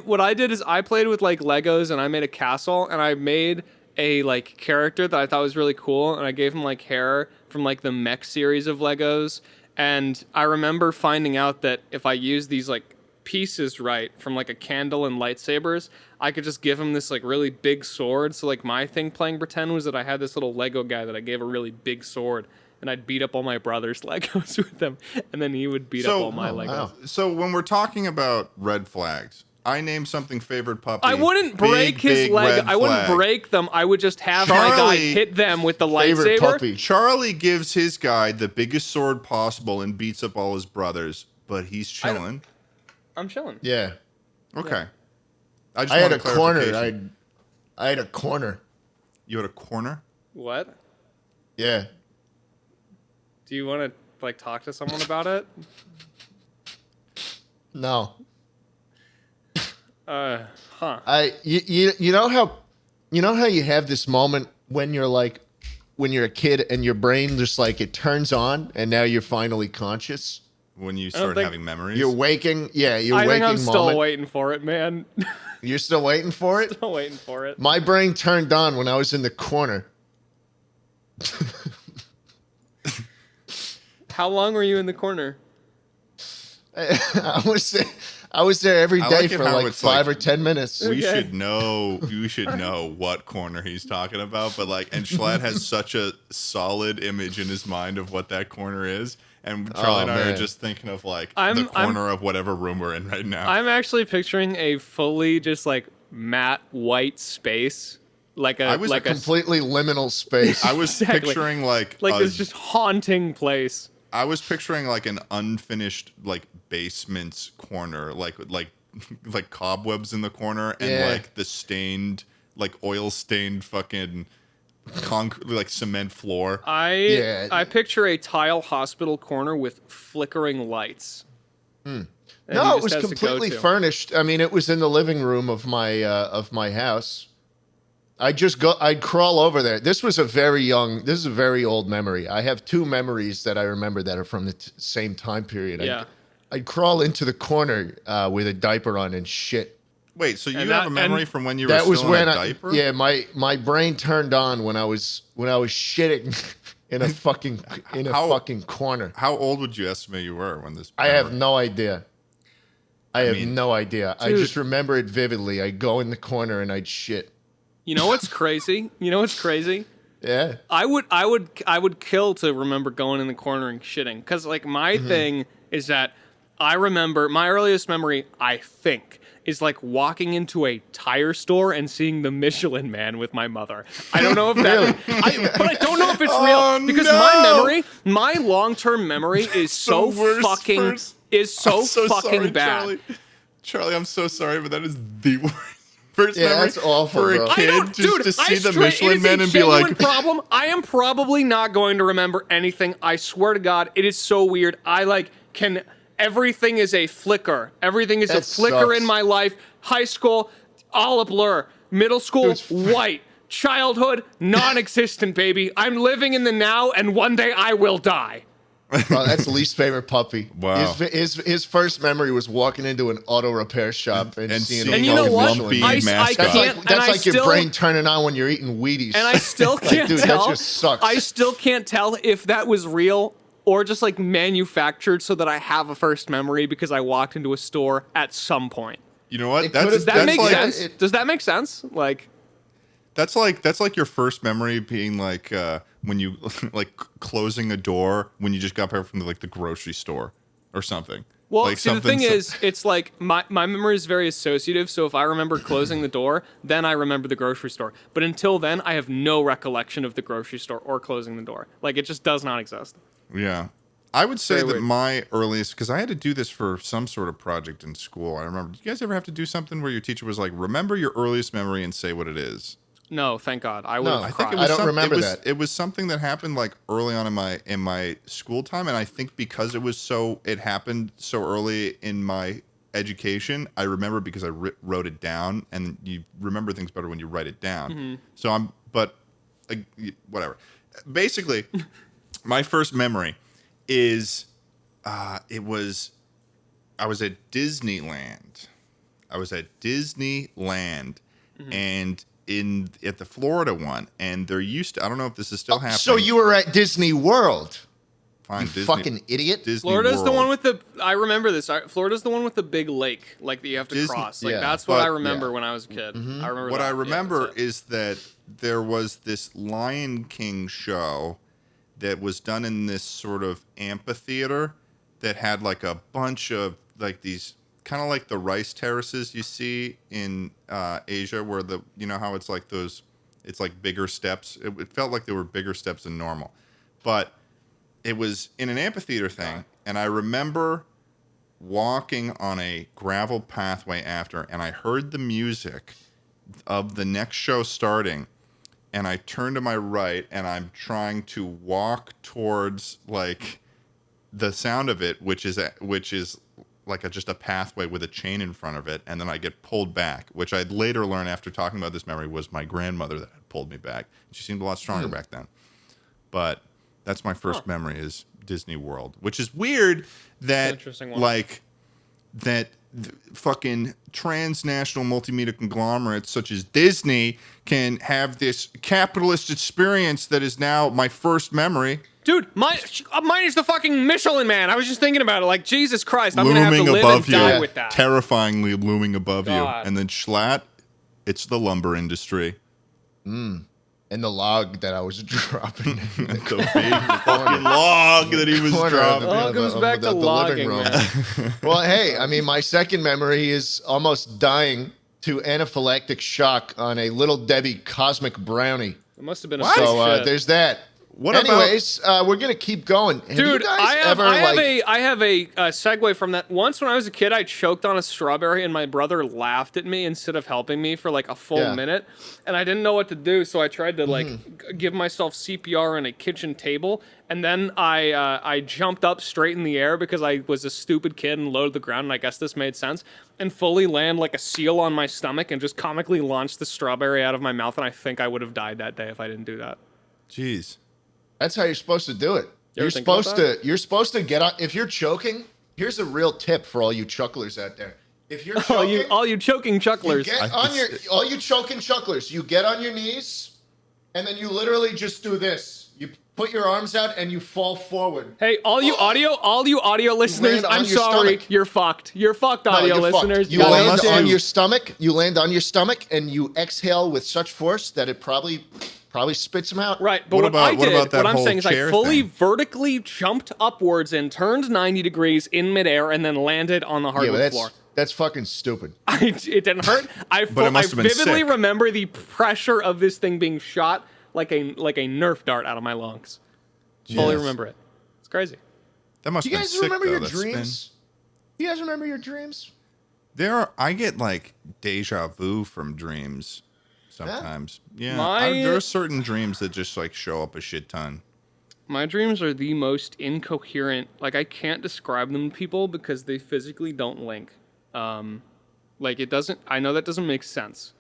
What I did is I played with like Legos and I made a castle and I made a like character that I thought was really cool and I gave him like hair from like the mech series of Legos. And I remember finding out that if I used these like pieces right from like a candle and lightsabers, I could just give him this like really big sword. So like my thing playing pretend was that I had this little Lego guy that I gave a really big sword. And I'd beat up all my brother's Legos with them, and then he would beat up all my Legos. Wow. So when we're talking about red flags, I named something Favorite Puppy. I wouldn't break his Lego. I wouldn't break them. I would just have my guy hit them with the lightsaber. Puppy. Charlie gives his guy the biggest sword possible and beats up all his brothers, but he's chilling. I'm chilling. Yeah. Okay. I had a corner. I had a corner. You had a corner? What? Yeah. Do you want to like talk to someone about it? No. You know how you have this moment when you're a kid and your brain just like it turns on and now you're finally conscious. When you start having memories, you're waking. Yeah, you're I waking. think I'm still waiting for it, man. You're still waiting for it. Still waiting for it. My brain turned on when I was in the corner. How long were you in the corner? I was there every day for like 5 or 10 minutes. We should know. You should know what corner he's talking about. But like, and Schlatt has such a solid image in his mind of what that corner is. And Charlie and I are just thinking of like the corner of whatever room we're in right now. I'm actually picturing a fully just like matte white space. Like a completely liminal space. I was picturing like this just haunting place. I was picturing like an unfinished like basement's corner, like cobwebs in the corner and like the stained, like oil stained fucking concrete, like cement floor. I picture a tile hospital corner with flickering lights. No, it was completely furnished. I mean, it was in the living room of my house. I'd crawl over there. This is a very old memory. I have 2 memories that I remember that are from the same time period. Yeah. I'd crawl into the corner with a diaper on and shit. Wait, so you have a memory from when you were still in a diaper? Yeah, my brain turned on when I was shitting in a fucking corner. How old would you estimate you were when this? I have no idea. I have no idea. Dude, I just remember it vividly. I'd go in the corner and I'd shit. You know what's crazy? Yeah. I would kill to remember going in the corner and shitting, because like my thing is that I remember my earliest memory, I think, is like walking into a tire store and seeing the Michelin Man with my mother. I don't know if that, but I don't know if it's real, because my long-term memory is so fucking sorry, bad. Charlie, I'm so sorry, but that is the worst. First Yeah, memory that's awful, for bro. a kid to see the Michelin Man and be like, problem. I am probably not going to remember anything. I swear to God, it is so weird. Everything is a flicker. Everything is a flicker sucks. in my life. High school, all a blur. Middle school, white. Childhood, non-existent, baby. I'm living in the now, and one day I will die. Bro, that's least favorite puppy. Wow. His first memory was walking into an auto repair shop and seeing a And you know fucking what? Michelin I Man. mascot. can't. That's like your brain turning on when you're eating Wheaties. And I still can't dude, tell. that just sucks. I still can't tell if that was real or just like manufactured so that I have a first memory because I walked into a store at some point. you know what? Does that make like, sense? Does that make sense? Like, That's like your first memory being like when you like closing a door when you just got back from the grocery store or something. well, like see, the thing is, it's like my memory is very associative. So if I remember closing the door, then I remember the grocery store. But until then, I have no recollection of the grocery store or closing the door. Like, it just does not exist. Yeah. I would say Very that weird. my earliest, because I had to do this for some sort of project in school. I remember, did you guys ever have to do something where your teacher was like, remember your earliest memory and say what it is? No, thank God. I would have I cried. think it was I don't remember that. It was something that happened like early on in my school time, and I think because it happened so early in my education, I remember because I wrote it down, and you remember things better when you write it down. So whatever. Basically, my first memory is I was at Disneyland. And at the Florida one, and there used to, I don't know if this is still happening. So you were at Disney World. Fine, You fucking idiot. Disney Florida's World. the one with the. I remember this. Florida's the one with the big lake, like that you have to cross. Like yeah, that's what I but- remember when I was a kid. I remember. What that. I Yeah, remember that's it. is that there was this Lion King show that was done in this sort of amphitheater that had like a bunch of like these kind of like the rice terraces you see in Asia, where how it's like those, it's like bigger steps. It felt like there were bigger steps than normal, but it was in an amphitheater thing. And I remember walking on a gravel pathway after, and I heard the music of the next show starting, and I turned to my right, and I'm trying to walk towards like the sound of it, which is like just a pathway with a chain in front of it, and then I get pulled back, which I'd later learn after talking about this memory was my grandmother that had pulled me back. She seemed a lot stronger back then. But that's my first memory is Disney World, which is weird that Interesting one. like that fucking transnational multimedia conglomerates such as Disney can have this capitalist experience that is now my first memory. Dude, mine is the fucking Michelin Man. I was just thinking about it. Like, Jesus Christ, I'm gonna have to Looming live above and die you, with that. terrifyingly looming above you. God. And then Schlatt, it's the lumber industry. And the log that I was dropping. The big fucking log that he was corner of dropping. the- All comes back to the living logging, room. man. Well, hey, I mean, my second memory is almost dying to anaphylactic shock on a Little Debbie cosmic brownie. It must have been a What? piece So of shit. there's that. What about- Anyways, we're gonna keep going. Have you Dude, guys I ever have a segue from that. Once when I was a kid, I choked on a strawberry and my brother laughed at me instead of helping me for like a full minute. And I didn't know what to do, so I tried to like give myself CPR on a kitchen table. And then I jumped up straight in the air because I was a stupid kid and low to the ground, and I guess this made sense. And fully land like a seal on my stomach and just comically launched the strawberry out of my mouth. And I think I would have died that day if I didn't do that. Jeez. That's how you're supposed to do it. You ever You're think about supposed to get on. If you're choking, here's a real tip for all you chucklers out there. If you're choking, All you choking you chucklers. get on your all you choking chucklers. You get on your knees, and then you literally just do this. You put your arms out and you fall forward. Hey, all you audio listeners, land on I'm your sorry. stomach. You're fucked. You're fucked, No, audio you're fucked. listeners. You gotta land go on too. your stomach. You land on your stomach, and you exhale with such force that it probably Probably spits them out. Right, but What what, about- I what did, about that what I'm whole saying is I chair fully thing? vertically jumped upwards and turned 90 degrees in midair and then landed on the Yeah, hardwood but floor. that's fucking stupid. It didn't hurt. I But it must have been vividly sick. remember the pressure of this thing being shot like a Nerf dart out of my lungs. Fully Yes. remember it. It's crazy. That must Do you have been guys sick, remember though, your that spin. dreams? You guys remember your dreams? I get like deja vu from dreams sometimes. Yeah, My- there are certain dreams that just like show up a shit ton. My dreams are the most incoherent. Like I can't describe them to people because they physically don't link. Like it doesn't. I know that doesn't make sense,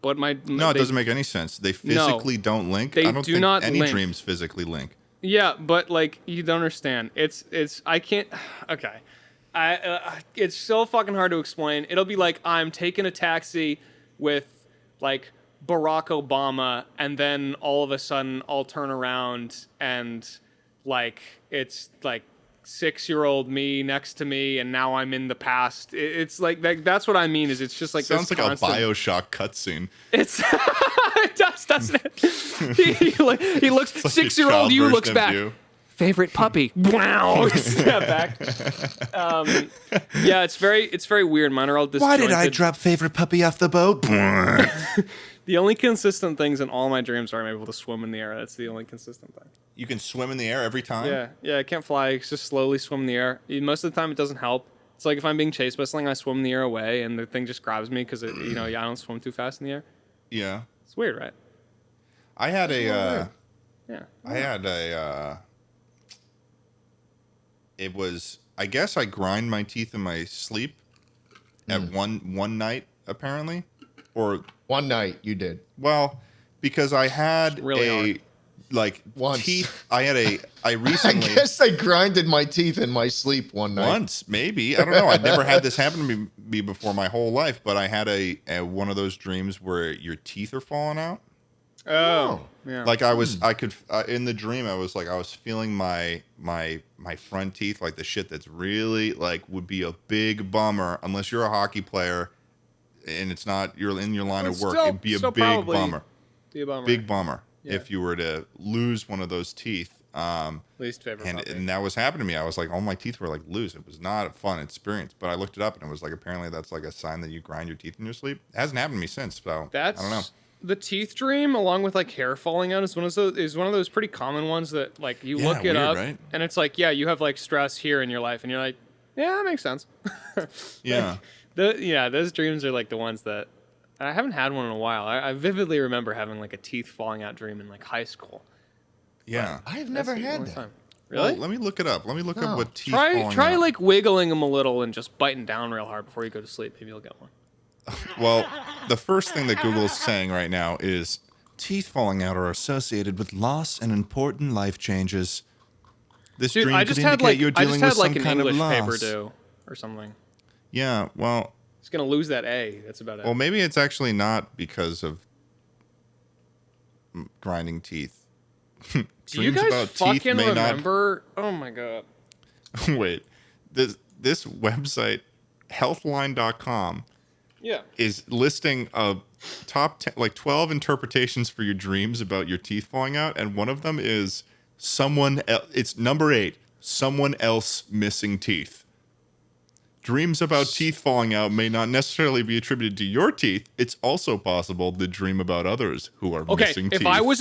but No, it they- doesn't make any sense. They physically don't link. They I don't do think not any link. dreams physically link. Yeah, but like you don't understand. It's I can't. Okay, it's so fucking hard to explain. It'll be like I'm taking a taxi with like Barack Obama, and then all of a sudden I'll turn around and like it's like 6-year-old me next to me, and now I'm in the past. It's like that's what I mean. Is it's just like Sounds this like constant, a Bioshock cutscene. It's it does, doesn't it? he looks Like a 6-year-old child you version looks of back. you. Favorite puppy. Wow. Step back. Yeah, it's very weird. Mine are all disjointed. drop favorite puppy off the boat? The only consistent things in all my dreams are I'm able to swim in the air. That's the only consistent thing. You can swim in the air every time? Yeah, I can't fly. I just slowly swim in the air. Most of the time, it doesn't help. It's like if I'm being chased by something, I swim in the air away, and the thing just grabs me because I don't swim too fast in the air. Yeah. It's weird, right? I had a Yeah. it was, I guess I grind my teeth in my sleep at one night, apparently. Or, One night you did. well, because I had Really hard. like, Once. teeth. I I recently, guess I grinded my teeth in my sleep one night. once, maybe. I don't know. I'd never had this happen to me before my whole life, but I had a one of those dreams where your teeth are falling out. Oh. Yeah. Like I could in the dream I was feeling my front teeth, like the shit that's really like would be a big bummer unless you're a hockey player and it's not you're in your line But of work. still- It'd be a still big probably bummer. Be a bummer. Big bummer Yeah. if you were to lose one of those teeth. Least favorite puppy. And that was happening to me. I was like, all my teeth were like loose. It was not a fun experience. But I looked it up and it was like apparently that's like a sign that you grind your teeth in your sleep. It hasn't happened to me since, so That's I don't know. the teeth dream, along with like hair falling out, is one of those pretty common ones that like you Yeah, look it weird, up right? and it's like, yeah, you have like stress here in your life, and you're like, yeah, that makes sense. Yeah. Those dreams are like the ones that I haven't had one in a while. I vividly remember having like a teeth falling out dream in like high school. Yeah. I have That's never the had only that. time. Well, Really? let me look it up. Let me look No. up what teeth Try falling out. like wiggling them a little and just biting down real hard before you go to sleep. Maybe you'll get one. Well, the first thing that Google's saying right now is teeth falling out are associated with loss and important life changes. This Dude, dream I could just had indicate like you're dealing with some an kind English of paper loss. due or something. Yeah, well, It's gonna lose that A. That's about it. well, maybe it's actually not because of grinding teeth. Do you Dreams guys about teeth fucking may not- remember? Oh my god. Wait, this website, healthline.com, Yeah. is listing a top 10, like 12 interpretations for your dreams about your teeth falling out, and one of them is it's number 8, someone else missing teeth. Dreams about teeth falling out may not necessarily be attributed to your teeth. It's also possible to dream about others who are Okay, missing if teeth. I was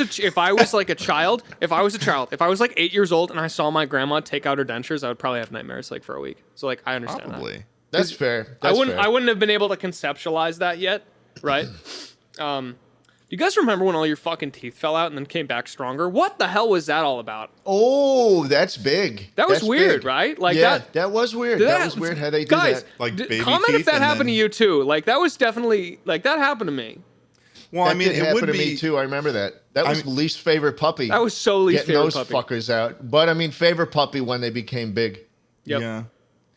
like a child, if I was like 8 years old and I saw my grandma take out her dentures, I would probably have nightmares like for a week. So like I understand that. Probably. That's fair. I That's wouldn't fair. have been able to conceptualize that yet, right? Do you guys remember when all your fucking teeth fell out and then came back stronger? What the hell was that all about? Oh, that's big. That was That's weird, big. right? Like yeah, that. that was weird. That was weird how they do guys, that. Like baby comment if teeth that and happened to then- you too. Like that was definitely like that happened to me. Well, That I mean, did it happen would to be me too. I remember that. That was least favorite puppy. That was so least getting favorite those puppy. fuckers out. But I mean, favorite puppy when they became big. Yep. Yeah.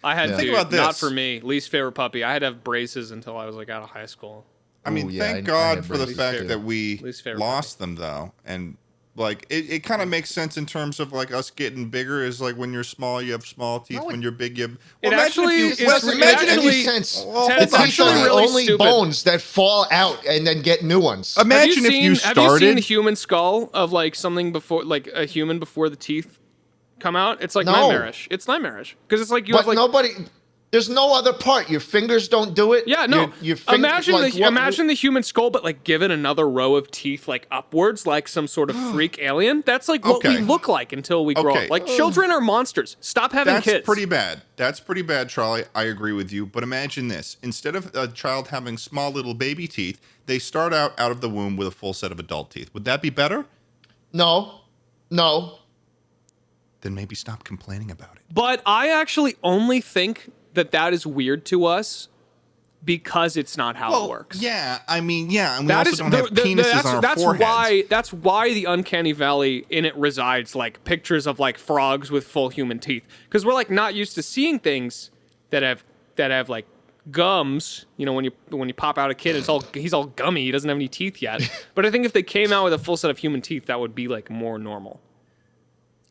I had Think to. about Not this. for me. Least favorite puppy. I had to have braces until I was like out of high school. I mean, Ooh, yeah, I thank had God for the braces fact too. that we Least favorite lost them, though. And like it kind of makes sense in terms of like us getting bigger. Is like when you're small, you have small teeth. No, when you're big, you have. It imagine actually if you, is- Wes, it imagine if actually- you Any sense. Well, Ted, hold it's on. These are actually the really only stupid. bones that fall out and then get new ones. Imagine if you Have you seen started. the human skull of like something before, like a human before the teeth come out? It's like No. nightmarish. It's nightmarish because it's like you But have like nobody. There's no other part. Your fingers don't do it. yeah, no. Imagine imagine the human skull, but like given another row of teeth like upwards, like some sort of freak alien. That's like what we Okay. look like until we grow Okay. up. Like children are monsters. Stop having That's kids. pretty bad. That's pretty bad, Charlie. I agree with you. But imagine this: instead of a child having small little baby teeth, they start out of the womb with a full set of adult teeth. Would that be better? No. Then maybe stop complaining about it. But I actually only think that is weird to us because it's not how it works. Yeah, I mean, yeah, and we That also is don't have penises on our foreheads. That's why the uncanny valley in it resides, like pictures of like frogs with full human teeth, because we're like not used to seeing things that have like gums. You know, when you pop out a kid, he's all gummy. He doesn't have any teeth yet. But I think if they came out with a full set of human teeth, that would be like more normal.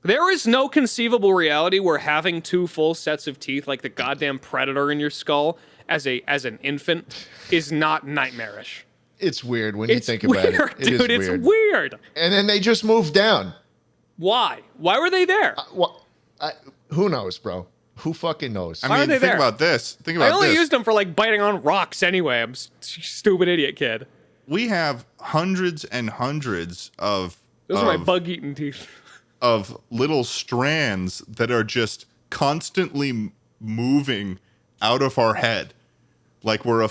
There is no conceivable reality where having two full sets of teeth, like the goddamn predator in your skull, as an infant, is not nightmarish. It's weird when you It's think weird, about it. dude. It is It's weird. And then they just moved down. Why? Why were they there? Well, who knows, bro? Who fucking knows? I Why are mean, they think there? about this. Think I about only this. used them for like biting on rocks anyway. I'm stupid idiot kid. We have hundreds and hundreds of Those are my bug-eating teeth. of little strands that are just constantly moving out of our head, like we're a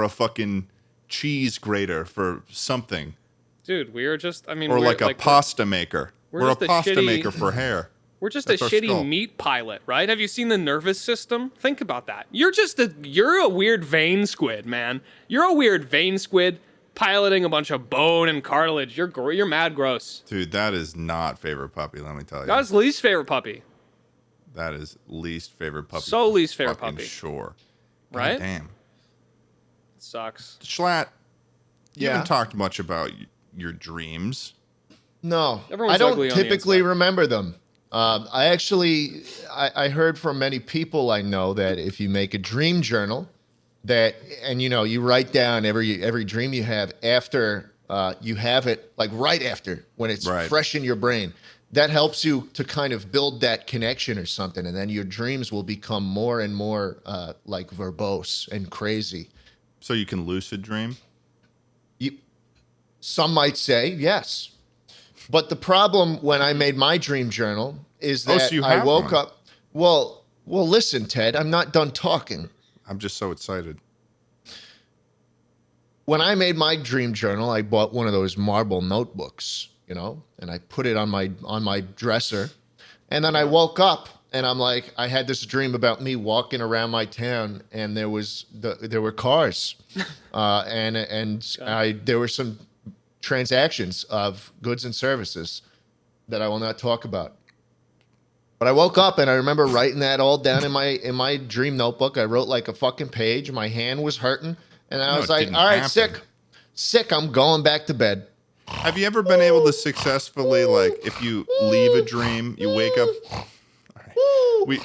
fucking cheese grater for something, Dude, we are just. I mean, or we're like a pasta maker. we're We're a just a pasta shitty- maker for hair. We're just That's a our shitty skull. meat pilot, right? Have you seen the nervous system? Think about that. You're a weird vein squid, man. You're a weird vein squid piloting a bunch of bone and cartilage. You're mad gross. Dude, that is not favorite puppy. Let me tell you. That was least favorite puppy, That is least favorite puppy. So least favorite fucking puppy. Sure. God right? damn. Sucks. Schlatt, you Yeah? haven't talked much about your dreams. No, Everyone's I don't ugly on the typically inside. remember them. I heard from many people I know that if you make a dream journal, and you write down every dream you have after you have it, like right after when it's Right. fresh in your brain, that helps you to kind of build that connection or something, and then your dreams will become more and more like verbose and crazy. So you can lucid dream. Some might say yes. But the problem when I made my dream journal is Oh, that so you I have woke one. up. Well, listen, Ted, I'm not done talking. I'm just so excited. When I made my dream journal, I bought one of those marble notebooks, and I put it on my dresser. And then I woke up and I'm like, I had this dream about me walking around my town, and there were cars, there were some transactions of goods and services that I will not talk about. But I woke up and I remember writing that all down in my dream notebook. I wrote like a fucking page. My hand was hurting, and I No, was it like, didn't "All right, happen. sick. I'm going back to bed." Have you ever been able to successfully, like, if you leave a dream, you wake up,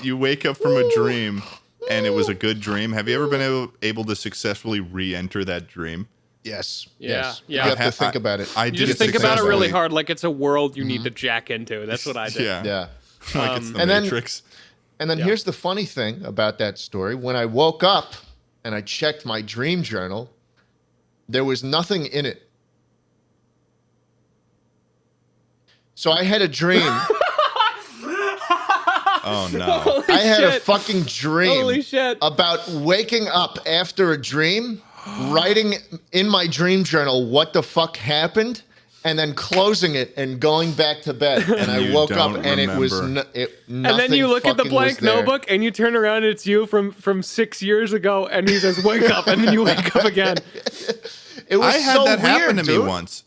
you wake up from a dream, and it was a good dream. Have you ever been able to successfully re-enter that dream? Yes. Yeah, Yes. yeah. You have to think about it. I You did just think about it really successfully. hard, like it's a world you need to jack into. That's what I did. Yeah. Yeah. Like it's the and then- Matrix. And then here's the funny thing about that story. When I woke up and I checked my dream journal, there was nothing in it. So I had a dream. Oh no. I had a shit. fucking dream Holy shit. about waking up after a dream, writing in my dream journal what the fuck happened, and then closing it and going back to bed. And I You woke up don't and it was remember. And then you look at the blank notebook and you turn around and it's you from 6 years ago, and he says, "Wake up," and then you wake up again. It was I had so that happen weird, to me dude. once.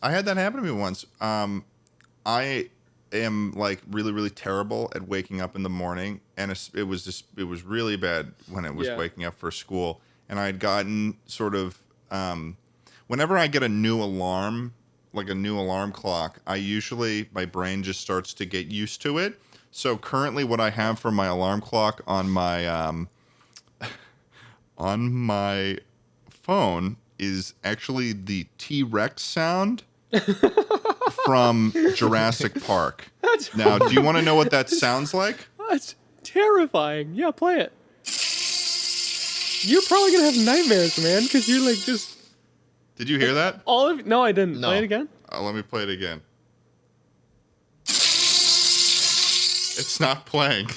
I am like really, really terrible at waking up in the morning, and it was really bad when it was Yeah. waking up for school. And I had gotten sort of whenever I get a new alarm like a new alarm clock, my brain just starts to get used to it. So currently what I have for my alarm clock on my on my phone is actually the T-Rex sound from Jurassic Park. Now, do you want to know what that sounds like? That's terrifying. Yeah, play it. You're probably gonna have nightmares, man, because you're like just. Did you hear that? No, I didn't. No. Play it again. Let me play it again. It's not playing.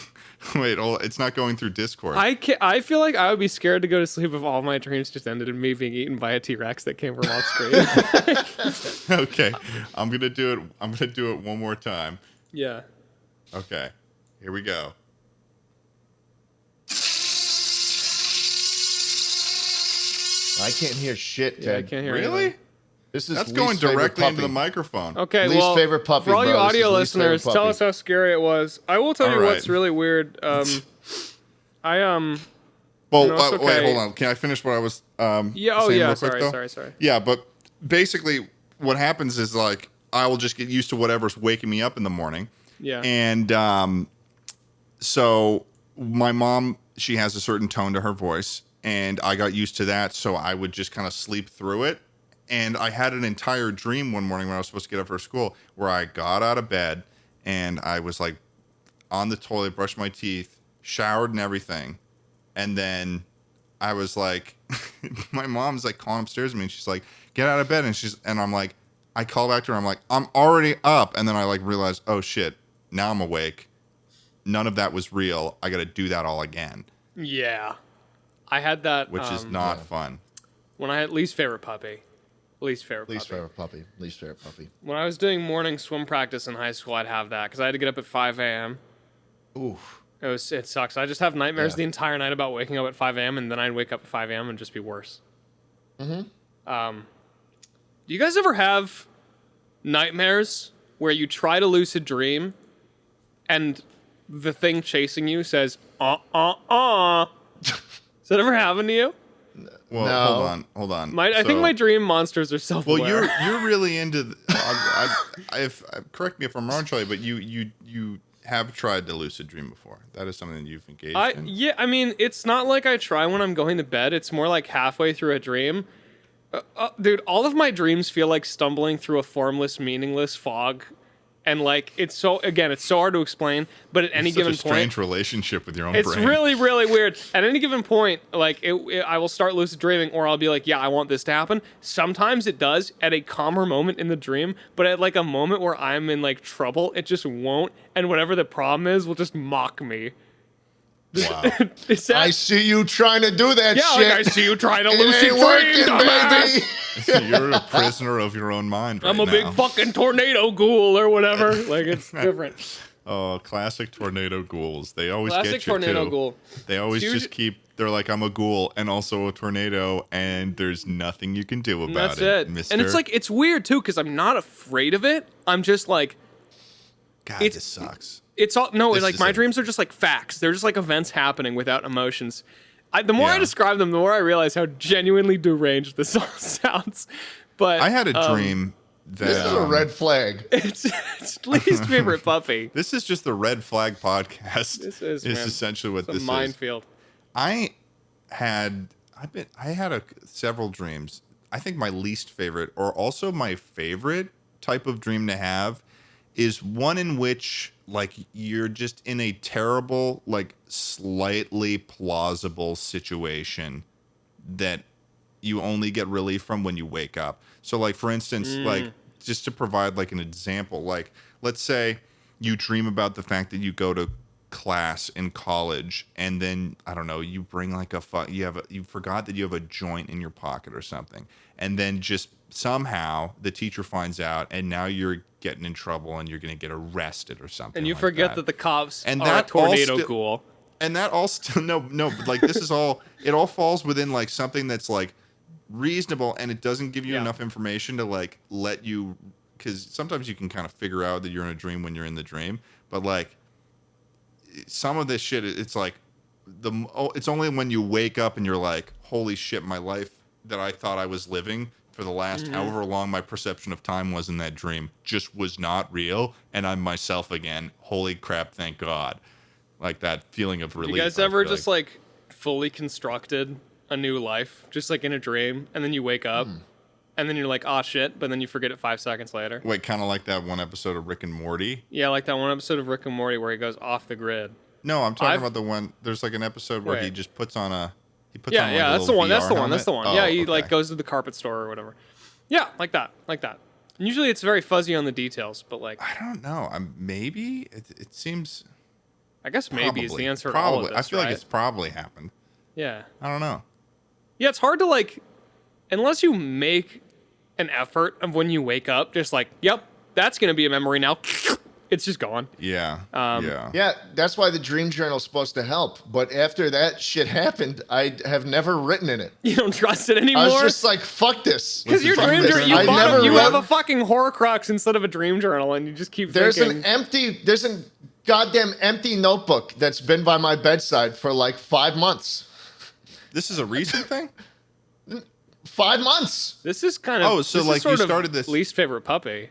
Wait, it's not going through Discord. I feel like I would be scared to go to sleep if all my dreams just ended in me being eaten by a T-Rex that came from off screen. Okay, I'm gonna do it. I'm gonna do it one more time. Yeah. Okay, here we go. I can't hear shit, Yeah, I Ted. can't hear Really? anything. This is That's least going favorite directly into puppy. the microphone. Okay, Least well, favorite puppy, for all you bro. This audio is least favorite listeners, tell puppy. us how scary it was. I will tell All you right. what's really weird. Well, No, it's wait, okay. hold on. Can I finish what I was Yeah. Oh, saying yeah. real quick, though? Sorry. Yeah, but basically what happens is like I will just get used to whatever's waking me up in the morning. Yeah. And so my mom, she has a certain tone to her voice, and I got used to that, so I would just kind of sleep through it. And I had an entire dream one morning when I was supposed to get up for school where I got out of bed and I was like on the toilet, brushed my teeth, showered and everything. And then I was like, my mom's like calling upstairs to me and she's like, get out of bed. And I'm like, I call back to her. I'm like, I'm already up. And then I like realized, oh shit, now I'm awake. None of that was real. I got to do that all again, Yeah. I had that. which is not fun. When I had least favorite puppy. Least favorite Least puppy. favorite puppy. Least favorite puppy. When I was doing morning swim practice in high school, I'd have that because I had to get up at 5 a.m. Oof. It sucks. I just have nightmares Yeah. the entire night about waking up at 5 a.m. and then I'd wake up at 5 a.m. and just be worse. Do you guys ever have nightmares where you try to lucid dream and the thing chasing you says, Does that ever happen to you? Well, No. hold on. I think my dream monsters are self-aware. Well, you're really into. Correct me if I'm wrong, Charlie, but you have tried to lucid dream before. That is something that you've engaged in. Yeah, I mean, it's not like I try when I'm going to bed. It's more like halfway through a dream. Dude, all of my dreams feel like stumbling through a formless, meaningless fog. And like, it's so hard to explain, but at any Such given a strange point, relationship with your own it's brain. really, really weird. At any given point, like, I will start lucid dreaming, or I'll be like, yeah, I want this to happen. Sometimes it does at a calmer moment in the dream, but at like a moment where I'm in like trouble, it just won't. And whatever the problem is, will just mock me. Wow. Is that, I see you trying to do that yeah, shit. like I see you trying to It lucid ain't dream, working, dumbass. baby. You're a prisoner of your own mind right I'm a big now. fucking tornado ghoul or whatever. Like, it's different. Oh, classic tornado ghouls. They always Classic get you tornado too. ghoul. They always Huge- just keep. They're like, I'm a ghoul and also a tornado, and there's nothing you can do And about that's it. mister. And it's like, it's weird too, because I'm not afraid of it. I'm just like, God, it's- this sucks. it's all, no, This like is my a- dreams are just like facts. They're just like events happening without emotions. The more I Yeah. describe them, the more I realize how genuinely deranged this all sounds. But I had a dream that This is a red flag. it's least favorite puppy. This is just the red flag podcast. This is, is man, essentially what it's a this is. minefield. I had several dreams. I think my least favorite, or also my favorite type of dream to have, is one in which like you're just in a terrible, like slightly plausible situation that you only get relief from when you wake up. So like for instance, like just to provide like an example, like let's say you dream about the fact that you go to class in college and then I don't know, you bring like you forgot that you have a joint in your pocket or something, and then just somehow the teacher finds out and now you're getting in trouble and you're going to get arrested or something. And you like forget that the cops And are that a tornado all sti- ghoul. And that all still no, but like this is all it all falls within like something that's like reasonable, and it doesn't give you Yeah. enough information to like let you, because sometimes you can kind of figure out that you're in a dream when you're in the dream, but like some of this shit, it's like it's only when you wake up and you're like, holy shit, my life that I thought I was living for the last however long my perception of time was in that dream just was not real, and I'm myself again. Holy crap, thank God. Like that feeling of relief. You guys ever just like fully constructed a new life, just like in a dream, and then you wake up, and then you're like, oh shit, but then you forget it 5 seconds later? Wait, kind of like that one episode of Rick and Morty? Yeah, like that one episode of Rick and Morty where he goes off the grid. No, I'm talking about the one, there's like an episode where he just puts on a, yeah, that's the one, that's the one, that's the one. Oh, yeah, he like goes to the carpet store or whatever. Yeah, like that. And usually it's very fuzzy on the details, but like... I don't know, maybe? It seems... I guess maybe is the answer to probably. all of this, I feel right? like it's probably happened. Yeah. I don't know. Yeah, it's hard to like, unless you make an effort of when you wake up, just like, yep, that's going to be a memory now. It's just gone. Yeah. Yeah, that's why the dream journal is supposed to help. But after that shit happened, I have never written in it. You don't trust it anymore? I was just like, fuck this. Because your Fuck dream this. journal, you have a fucking Horcrux instead of a dream journal, and you just keep There's thinking. there's a goddamn empty notebook that's been by my bedside for like 5 months. This is a recent thing? 5 months. This is kind of... Oh, so this like is sort you of started this... least favorite puppy.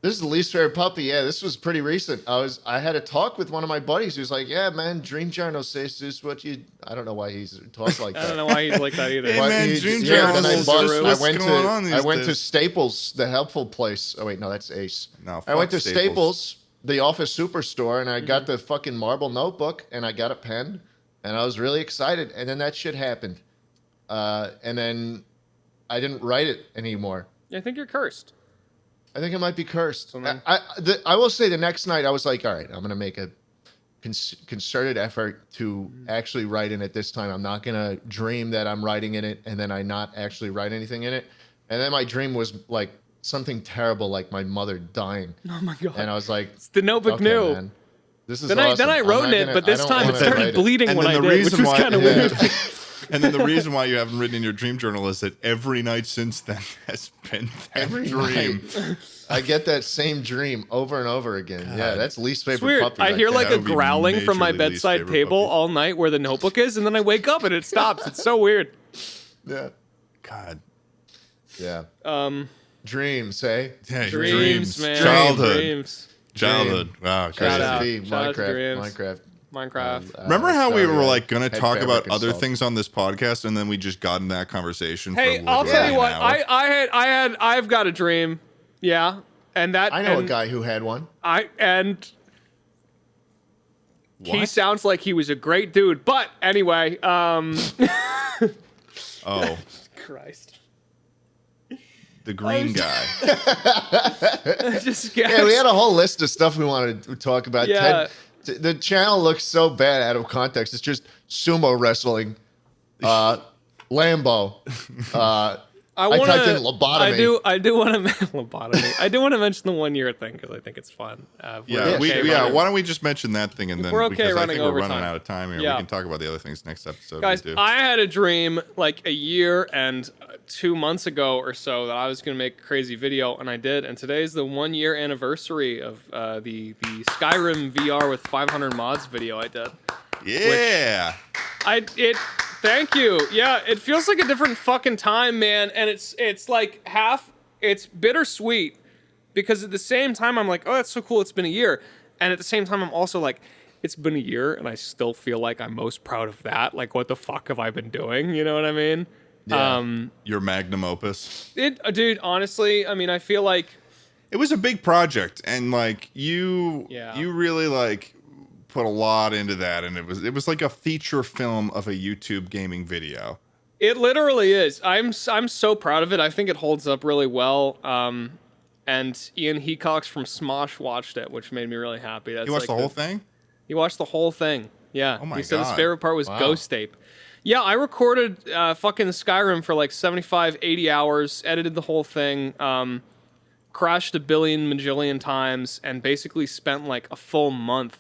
This is the least favorite puppy. Yeah, this was pretty recent. I had a talk with one of my buddies who's like, yeah, man, dream journal says this is what you... I don't know why he's talks like that. I don't know why he's like that either. Hey, Why man, he- dream yeah, journal then is just what's I going on these went to days. Staples, the helpful place. Oh, wait, no, that's Ace. No, I went to fuck Staples, the office superstore, and I got the fucking marble notebook, and I got a pen, and I was really excited. And then that shit happened. And then I didn't write it anymore. I think you're cursed. I think it might be cursed. So then- I will say the next night I was like, all right, I'm going to make a concerted effort to actually write in it this time. I'm not going to dream that I'm writing in it and then I not actually write anything in it. And then my dream was like something terrible, like my mother dying. Oh my God. And I was like, The notebook okay, knew. man, this is Then awesome. I wrote in it, but this time it started bleeding And when then I the did, which reason was why- kind of Yeah. weird. And then the reason why you haven't written in your dream journal is that every night since then has been that Every dream. night, I get that same dream over and over again. Yeah, that's least favorite It's weird. puppy. I right hear there. like That a would be growling from my majorly least bedside favorite table puppy. all night where the notebook is, and then I wake up and it stops. It's so weird. Yeah. God. Yeah. Um, Dreams, hey? Yeah, dreams, man. Childhood. Dreams. Childhood. Wow. Shout crazy. out. Minecraft. Shout out to dreams. Minecraft. Minecraft. Remember how we were like going to head talk about fabric other installed. things on this podcast, and then we just got in that conversation? Hey, for I'll literally tell you what. an hour? I've got a dream. Yeah, and that I know a and guy who had one. He What? sounds like he was a great dude. But anyway, Oh, Christ. the green guy. Just Yeah, we had a whole list of stuff we wanted to talk about. Yeah. The channel looks so bad out of context. It's just sumo wrestling, Lambo. I typed in lobotomy. I do want to lobotomy. I do want to mention the 1 year thing because I think it's fun. Yeah, running- why don't we just mention that thing and then we're okay because I running think we're over running time. out of time here. Yeah. We can talk about the other things next episode. Guys, we do. I had a dream like a year and 2 months ago or so that I was going to make a crazy video, and I did. And today is the 1 year anniversary of the Skyrim VR with 500 mods video I did. Yeah. Thank you. Yeah, it feels like a different fucking time, man. And it's like it's bittersweet because at the same time I'm like, oh, that's so cool. It's been a year. And at the same time, I'm also like, it's been a year and I still feel like I'm most proud of that. Like, what the fuck have I been doing? You know what I mean? Yeah. Your magnum opus. Dude, honestly, I mean, I feel like It was a big project, and like you really like put a lot into that, and it was like a feature film of a YouTube gaming video. it literally is. I'm so proud of it. I think it holds up really well. And Ian Heacox from Smosh watched it, which made me really happy. That's You watched like the whole thing? He watched the whole thing. Yeah. Oh my He said his God. favorite part was Wow. Ghost Tape. Yeah, I recorded fucking Skyrim for like 75, 80 hours, edited the whole thing, crashed a billion majillion times, and basically spent like a full month.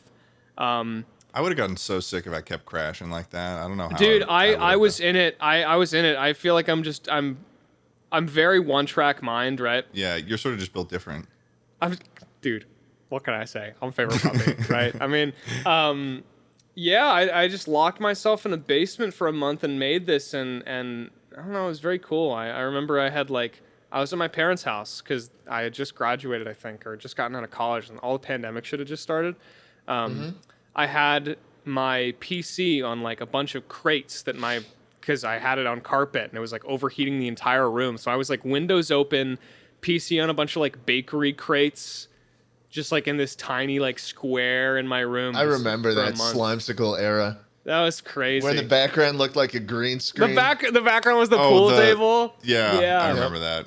I would have gotten so sick if I kept crashing like that. I don't know how. Dude, I would've was been. in it. I was in it. I feel like I'm very one-track mind, right? Yeah, you're sort of just built different. Dude, what can I say? I'm favorite puppy, right? I mean, yeah, I just locked myself in a basement for a month and made this, and don't know. It was very cool. I remember I had like I was at my parents' house because I had just graduated, I think, or just gotten out of college, and all the pandemic should have just started. I had my PC on like a bunch of crates because I had it on carpet and it was like overheating the entire room. So I was like windows open, PC on a bunch of like bakery crates, just like in this tiny like square in my room. I remember for a that month. Slimecicle era. That was crazy. Where the background looked like a green screen. The background was the pool table. Yeah, I remember that.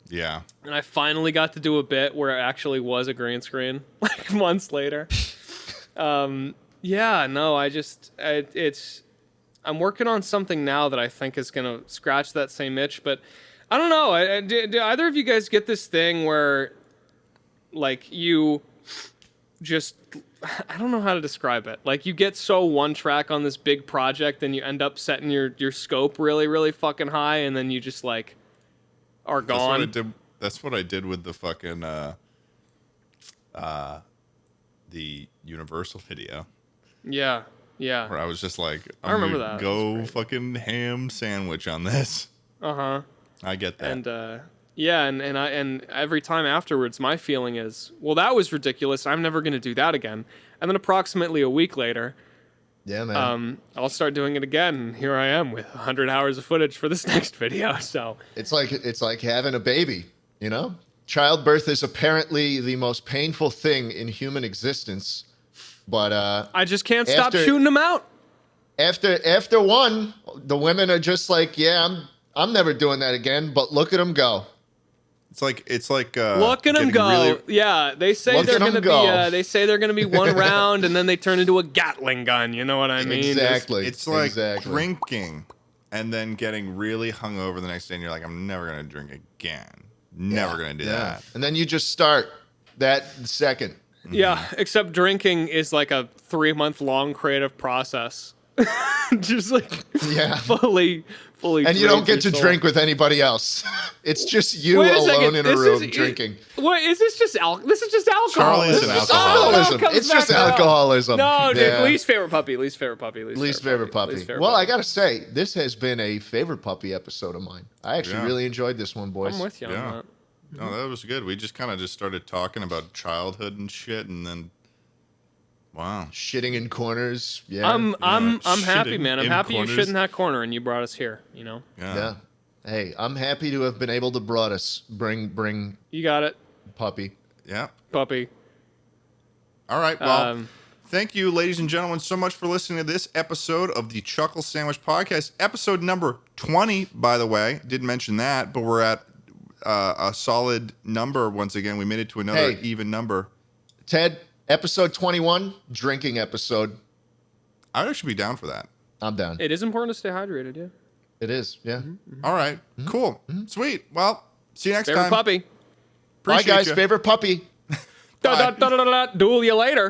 Yeah. And I finally got to do a bit where it actually was a green screen, like months later. Yeah, no, I'm working on something now that I think is going to scratch that same itch, but I don't know. Do either of you guys get this thing where, like, you just, I don't know how to describe it. Like, you get so one track on this big project and you end up setting your scope really, really fucking high, and then you just, like, are gone. That's what I did with the fucking, the Universal video. Yeah. Where I was just like, I remember that. Go fucking ham sandwich on this. Uh-huh. I get that. And yeah, and every time afterwards, my feeling is, well, that was ridiculous. I'm never going to do that again. And then approximately a week later, yeah, man. I'll start doing it again. And here I am with 100 hours of footage for this next video. So it's like having a baby, you know? Childbirth is apparently the most painful thing in human existence, but I just can't stop shooting them out. After one, the women are just like, yeah, I'm never doing that again. But look at them go. It's like look at them go. Yeah, they say they're gonna be. They say they're gonna be one round, and then they turn into a Gatling gun. You know what I mean? Exactly. It's like drinking and then getting really hungover the next day, and you're like, I'm never gonna drink again. Never gonna do that. And then you just start that second. Yeah, except drinking is like a 3-month-long creative process. Just like fully. And you don't get to drink with anybody else. It's just you alone in a room drinking. What is this? Just This is just alcohol. Charlie is an alcoholic. It's just alcoholism. No, dude. Least favorite puppy. Least favorite puppy. Well, I gotta say, this has been a favorite puppy episode of mine. I actually really enjoyed this one, boys. I'm with you on that. No, that was good. We just kind of started talking about childhood and shit, and then wow, shitting in corners. Yeah, I'm happy, man. I'm happy you shit in that corner and you brought us here. You know. Yeah. Hey, I'm happy to have been able to bring. You got it. Puppy. Yeah. Puppy. All right. Well, thank you, ladies and gentlemen, so much for listening to this episode of the Chuckle Sandwich Podcast, episode number 20. By the way, didn't mention that, but we're at a solid number once again. We made it to another even number. Ted, episode 21, drinking episode. I'd actually be down for that. I'm down. It is important to stay hydrated, yeah. It is, yeah. All right, cool, sweet. Well, see you next favorite time. Puppy. Bye, guys. Favorite puppy. Duel you later.